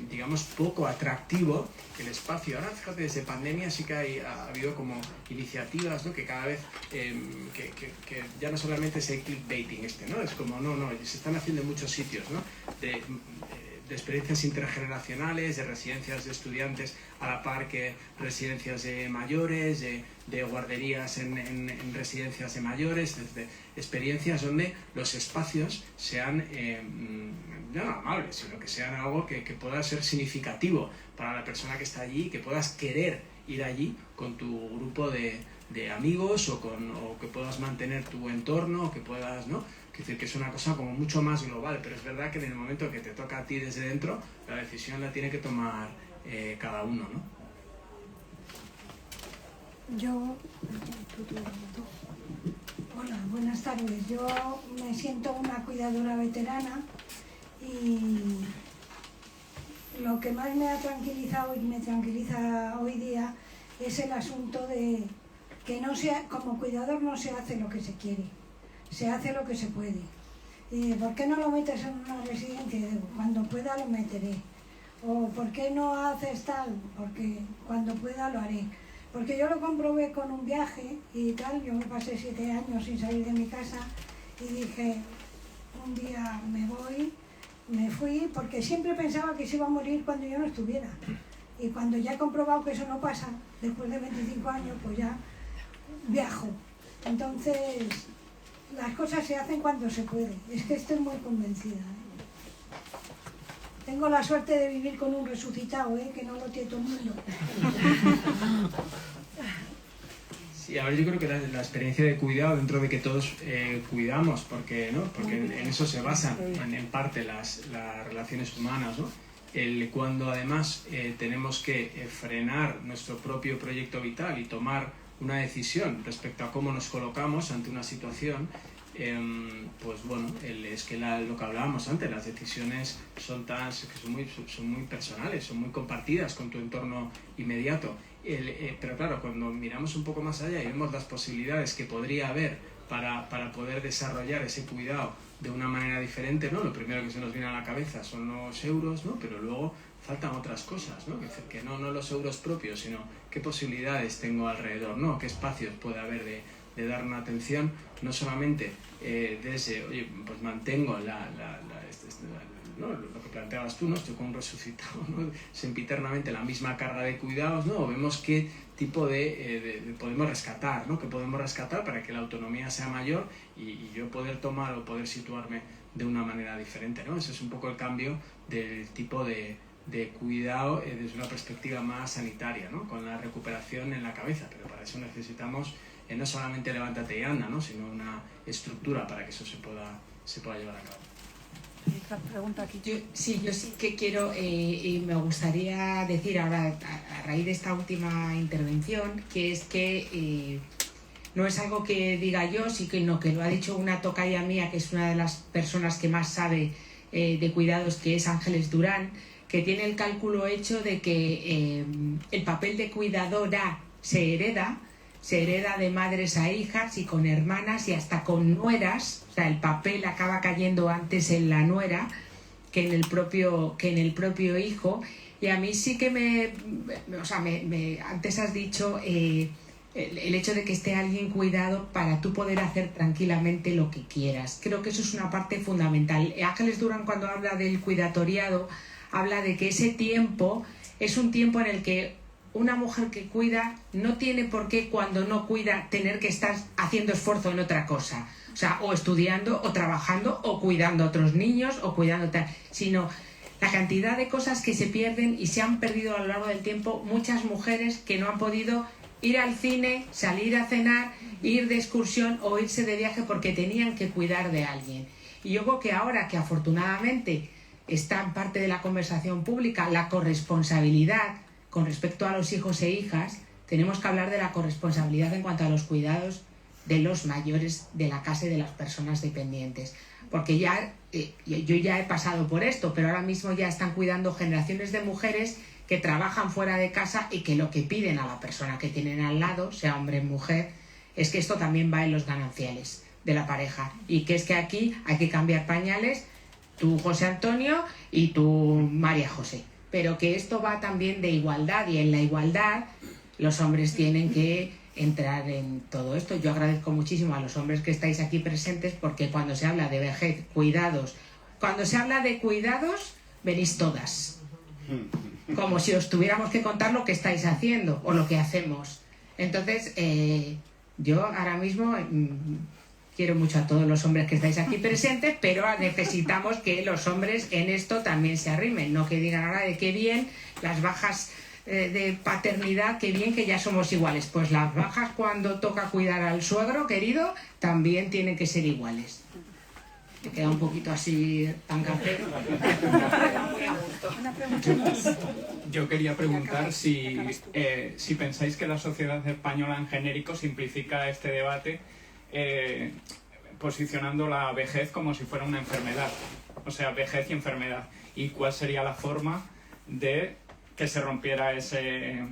digamos, poco atractivo el espacio. Ahora, fíjate, desde pandemia sí que ha habido como iniciativas, ¿no? Que cada vez, que ya no solamente es el clickbaiting ¿no? Es como, no, se están haciendo en muchos sitios, ¿no? De experiencias intergeneracionales, de residencias de estudiantes a la par que residencias de mayores, de guarderías en residencias de mayores, desde experiencias donde los espacios sean no amables, sino que sean algo que pueda ser significativo para la persona que está allí, que puedas querer ir allí con tu grupo de amigos o que puedas mantener tu entorno, o que puedas, ¿no? Es decir, que es una cosa como mucho más global, pero es verdad que en el momento que te toca a ti desde dentro, la decisión la tiene que tomar cada uno, ¿no? Hola, buenas tardes. Yo me siento una cuidadora veterana y lo que más me ha tranquilizado y me tranquiliza hoy día es el asunto de que como cuidador no se hace lo que se quiere, se hace lo que se puede. ¿Por qué no lo metes en una residencia? Cuando pueda lo meteré. O ¿por qué no haces tal? Porque cuando pueda lo haré. Porque yo lo comprobé con un viaje y tal. Yo me pasé 7 años sin salir de mi casa y dije, un día me fui porque siempre pensaba que se iba a morir cuando yo no estuviera. Y cuando ya he comprobado que eso no pasa, después de 25 años, pues ya viajo. Entonces, las cosas se hacen cuando se puede. Es que estoy muy convencida. Tengo la suerte de vivir con un resucitado, que no lo tiene todo el mundo. Sí, a ver, yo creo que la experiencia de cuidado, dentro de que todos cuidamos, porque en eso se basan en parte las relaciones humanas, ¿no? Cuando además tenemos que frenar nuestro propio proyecto vital y tomar una decisión respecto a cómo nos colocamos ante una situación, pues bueno, es que lo que hablábamos antes, las decisiones son muy personales, son muy compartidas con tu entorno inmediato. Pero claro, cuando miramos un poco más allá y vemos las posibilidades que podría haber para poder desarrollar ese cuidado de una manera diferente, ¿no? Lo primero que se nos viene a la cabeza son los euros, ¿no? Pero luego faltan otras cosas, ¿no? Es decir, que no los euros propios, sino qué posibilidades tengo alrededor, ¿no? Qué espacios puede haber de dar una atención, no solamente desde, oye, pues mantengo ¿no? Lo que planteabas tú, ¿no? Estoy con un resucitado, ¿no? Sempiternamente la misma carga de cuidados, ¿no? O vemos qué tipo de podemos rescatar, ¿no? Que podemos rescatar para que la autonomía sea mayor y yo poder tomar o poder situarme de una manera diferente, ¿no? Ese es un poco el cambio del tipo de cuidado desde una perspectiva más sanitaria, ¿no? Con la recuperación en la cabeza, pero para eso necesitamos no solamente levántate y anda, ¿no? Sino una estructura para que eso se pueda llevar a cabo. Pregunta aquí. Yo sí que quiero y me gustaría decir ahora, a raíz de esta última intervención, que es que no es algo que diga yo, sí que no, que lo ha dicho una tocaya mía, que es una de las personas que más sabe de cuidados, que es Ángeles Durán, que tiene el cálculo hecho de que el papel de cuidadora se hereda de madres a hijas y con hermanas y hasta con nueras. O sea, el papel acaba cayendo antes en la nuera que en el propio hijo. Y a mí sí que antes has dicho el hecho de que esté alguien cuidado para tú poder hacer tranquilamente lo que quieras. Creo que eso es una parte fundamental. Ángeles Durán, cuando habla del cuidatoriado, habla de que ese tiempo es un tiempo en el que una mujer que cuida no tiene por qué, cuando no cuida, tener que estar haciendo esfuerzo en otra cosa. O sea, o estudiando, o trabajando, o cuidando a otros niños, o cuidando tal, sino la cantidad de cosas que se pierden y se han perdido a lo largo del tiempo. Muchas mujeres que no han podido ir al cine, salir a cenar, ir de excursión o irse de viaje porque tenían que cuidar de alguien. Y yo creo que ahora que afortunadamente está en parte de la conversación pública la corresponsabilidad con respecto a los hijos e hijas, tenemos que hablar de la corresponsabilidad en cuanto a los cuidados de los mayores de la casa y de las personas dependientes. Porque yo ya he pasado por esto, pero ahora mismo ya están cuidando generaciones de mujeres que trabajan fuera de casa y que lo que piden a la persona que tienen al lado, sea hombre o mujer, es que esto también va en los gananciales de la pareja. Y que es que aquí hay que cambiar pañales, tú José Antonio y tú María José. Pero que esto va también de igualdad, y en la igualdad los hombres tienen que entrar en todo esto. Yo agradezco muchísimo a los hombres que estáis aquí presentes, porque cuando se habla de vejez, cuidados, cuando se habla de cuidados, venís todas. Como si os tuviéramos que contar lo que estáis haciendo o lo que hacemos. Entonces, yo ahora mismo quiero mucho a todos los hombres que estáis aquí presentes, pero necesitamos que los hombres en esto también se arrimen, no que digan ahora de qué bien las bajas de paternidad, qué bien que ya somos iguales. Pues las bajas cuando toca cuidar al suegro querido también tienen que ser iguales. Te queda un poquito así tan café. Yo quería preguntar si pensáis que la sociedad española en genérico simplifica este debate posicionando la vejez como si fuera una enfermedad, o sea, vejez y enfermedad, y cuál sería la forma de que se rompiera ese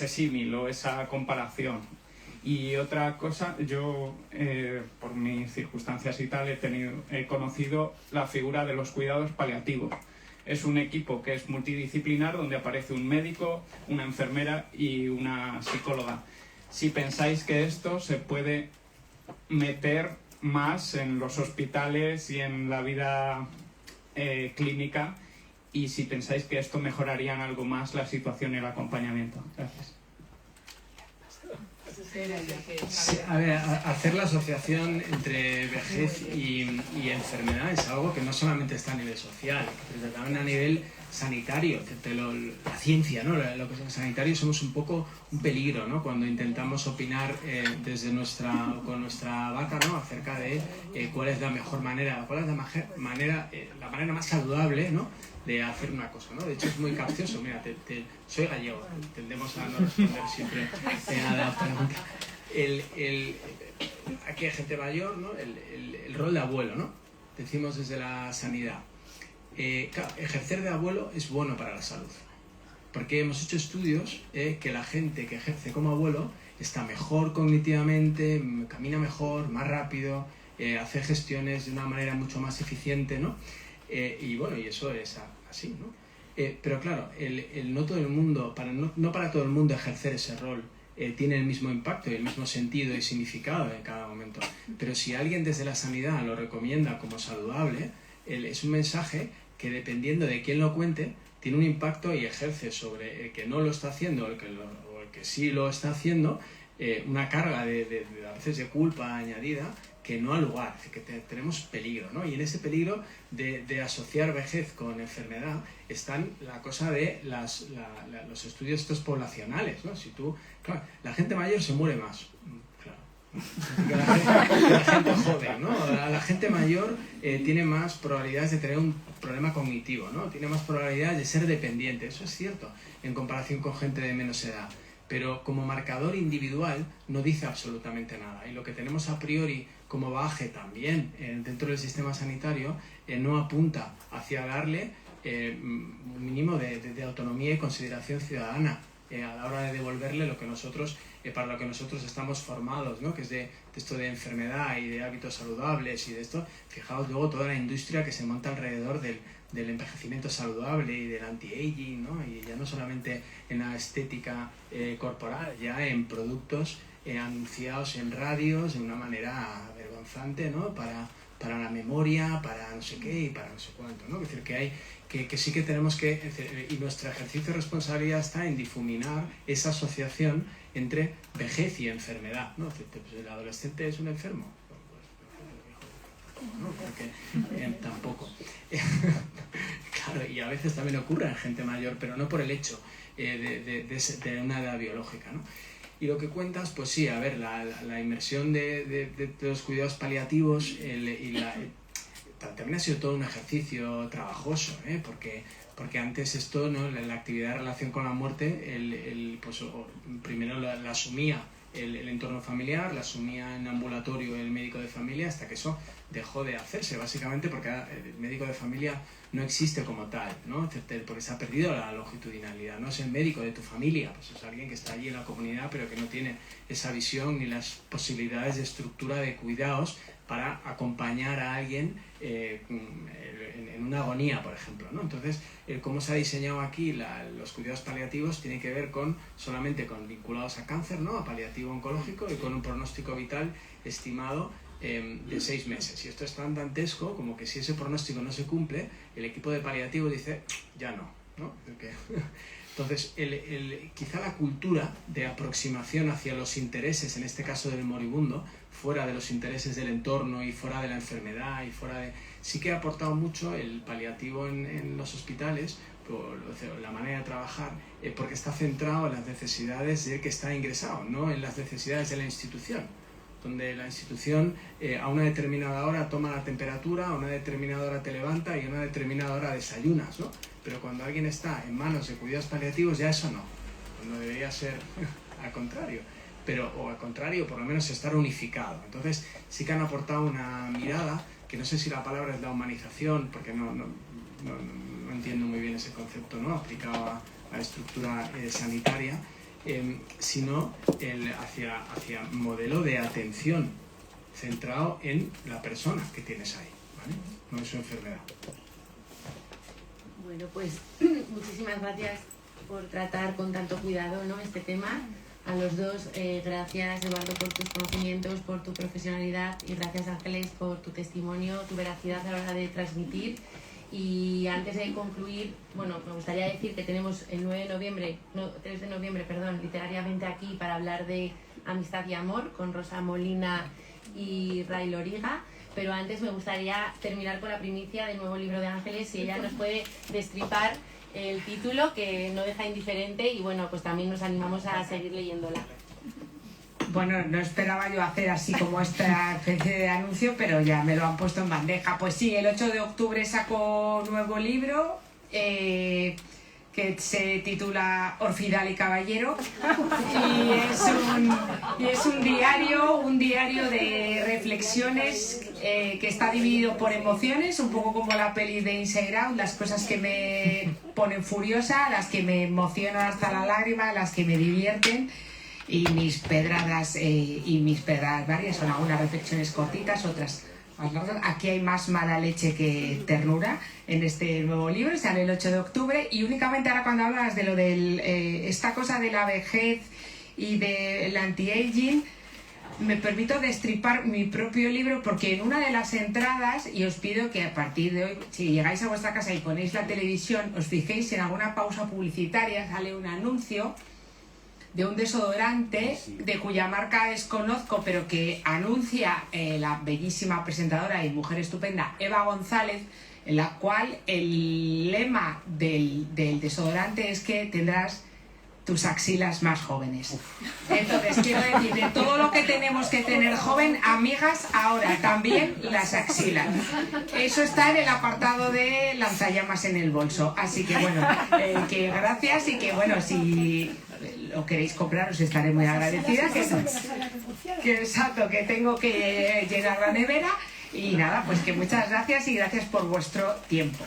símil o esa comparación. Y otra cosa, yo por mis circunstancias y tal he conocido la figura de los cuidados paliativos. Es un equipo que es multidisciplinar, donde aparece un médico, una enfermera y una psicóloga. Si pensáis que esto se puede meter más en los hospitales y en la vida clínica, y si pensáis que esto mejoraría en algo más la situación y el acompañamiento. Gracias. Sí, a ver, hacer la asociación entre vejez y enfermedad es algo que no solamente está a nivel social, pero también a nivel sanitario. La ciencia, ¿no? Lo que es sanitario, somos un poco un peligro, ¿no? Cuando intentamos opinar con nuestra vaca, ¿no? Acerca de cuál es la mejor manera, cuál es la manera más saludable, ¿no? De hacer una cosa, ¿no? De hecho es muy capcioso. Mira, soy gallego, tendemos a no responder siempre a la pregunta. Aquí hay gente mayor, ¿no? El rol de abuelo, ¿no? Decimos desde la sanidad. Claro, ejercer de abuelo es bueno para la salud, porque hemos hecho estudios que la gente que ejerce como abuelo está mejor cognitivamente, camina mejor, más rápido, hace gestiones de una manera mucho más eficiente, ¿no? Y bueno, y eso es así, ¿no? Pero claro, no todo el mundo, no para todo el mundo ejercer ese rol tiene el mismo impacto y el mismo sentido y significado en cada momento. Pero si alguien desde la sanidad lo recomienda como saludable, es un mensaje que, dependiendo de quién lo cuente, tiene un impacto y ejerce sobre el que no lo está haciendo o el que sí lo está haciendo una carga a veces de culpa añadida que no ha lugar, que tenemos peligro, ¿no? Y en ese peligro de asociar vejez con enfermedad están la cosa de los estudios estos poblacionales, ¿no? Claro, la gente mayor se muere más, claro, que la gente joven, ¿no? La gente mayor tiene más probabilidades de tener un problema cognitivo, ¿no? Tiene más probabilidades de ser dependiente, eso es cierto, en comparación con gente de menos edad. pero como marcador individual no dice absolutamente nada. Y lo que tenemos a priori como bagaje también dentro del sistema sanitario no apunta hacia darle un mínimo de autonomía y consideración ciudadana a la hora de devolverle lo que nosotros, para lo que nosotros estamos formados, ¿no? Que es de esto de enfermedad y de hábitos saludables y de esto. Fijaos luego toda la industria que se monta alrededor del envejecimiento saludable y del anti-aging, ¿no? Y ya no solamente en la estética corporal, ya en productos anunciados en radios de una manera vergonzante, ¿no? Para la memoria, para no sé qué y para no sé cuánto, ¿no? Es decir, que hay que sí que tenemos que, y nuestro ejercicio de responsabilidad está en difuminar esa asociación entre vejez y enfermedad, ¿no? El adolescente es un enfermo, no, porque tampoco. Claro, y a veces también ocurre en gente mayor, pero no por el hecho de una edad biológica, ¿no? Y lo que cuentas, pues sí, a ver, la inmersión de los cuidados paliativos también ha sido todo un ejercicio trabajoso, porque antes esto, ¿no? La actividad de relación con la muerte, pues, primero la asumía el entorno familiar, la asumía en ambulatorio el médico de familia, hasta que eso dejó de hacerse, básicamente porque el médico de familia no existe como tal, ¿no? Porque se ha perdido la longitudinalidad, no es el médico de tu familia, pues es alguien que está allí en la comunidad pero que no tiene esa visión ni las posibilidades de estructura de cuidados para acompañar a alguien en una agonía, por ejemplo, ¿no? Entonces, cómo se ha diseñado aquí los cuidados paliativos tiene que ver solamente con vinculados a cáncer, ¿no? A paliativo oncológico y con un pronóstico vital estimado de 6 meses. Y esto es tan dantesco como que si ese pronóstico no se cumple, el equipo de paliativo dice, ya no, ¿no? Entonces, quizá la cultura de aproximación hacia los intereses, en este caso del moribundo, fuera de los intereses del entorno y fuera de la enfermedad y sí que ha aportado mucho el paliativo en los hospitales, por la manera de trabajar, porque está centrado en las necesidades del que está ingresado, no en las necesidades de la institución, donde la institución a una determinada hora toma la temperatura, a una determinada hora te levanta y a una determinada hora desayunas, ¿no? Pero cuando alguien está en manos de cuidados paliativos, ya eso no debería ser al contrario, o al contrario, por lo menos estar unificado. Entonces sí que han aportado una mirada, que no sé si la palabra es la humanización, porque no entiendo muy bien ese concepto, ¿no? Aplicado a la estructura sanitaria, sino hacia modelo de atención centrado en la persona que tienes ahí, ¿vale? No en su enfermedad. Bueno, pues muchísimas gracias por tratar con tanto cuidado, ¿no? Este tema. A los dos, gracias Eduardo por tus conocimientos, por tu profesionalidad, y gracias Ángeles por tu testimonio, tu veracidad a la hora de transmitir. Y antes de concluir, bueno, me gustaría decir que tenemos el 3 de noviembre, literariamente aquí para hablar de amistad y amor con Rosa Molina y Ray Loriga. Pero antes me gustaría terminar con la primicia del nuevo libro de Ángeles, si ella nos puede destripar el título, que no deja indiferente, y bueno, pues también nos animamos a seguir leyéndola. Bueno, no esperaba yo hacer así como esta especie de anuncio, pero ya me lo han puesto en bandeja. Pues sí, el 8 de octubre saco nuevo libro que se titula Orfidal y Caballero, y es un diario de reflexiones que está dividido por emociones, un poco como la peli de Inside Out, las cosas que me ponen furiosa, las que me emocionan hasta la lágrima, las que me divierten, y mis pedradas varias. Son algunas reflexiones cortitas, otras más largas. Aquí hay más mala leche que ternura en este nuevo libro, sale el 8 de octubre. Y únicamente ahora, cuando hablas de lo de esta cosa de la vejez y del anti-aging, me permito destripar mi propio libro, porque en una de las entradas, y os pido que a partir de hoy, si llegáis a vuestra casa y ponéis la televisión, os fijéis en alguna pausa publicitaria, sale un anuncio de un desodorante de cuya marca desconozco, pero que anuncia la bellísima presentadora y mujer estupenda Eva González, en la cual el lema del desodorante es que tendrás tus axilas más jóvenes. Entonces, quiero decir, de todo lo que tenemos que tener joven, amigas, ahora también las axilas. Eso está en el apartado de lanzallamas en el bolso. Así que bueno, que gracias y que bueno, si lo queréis comprar os estaré muy agradecida. Exacto, que tengo que llenar la nevera. Y nada, pues que muchas gracias y gracias por vuestro tiempo.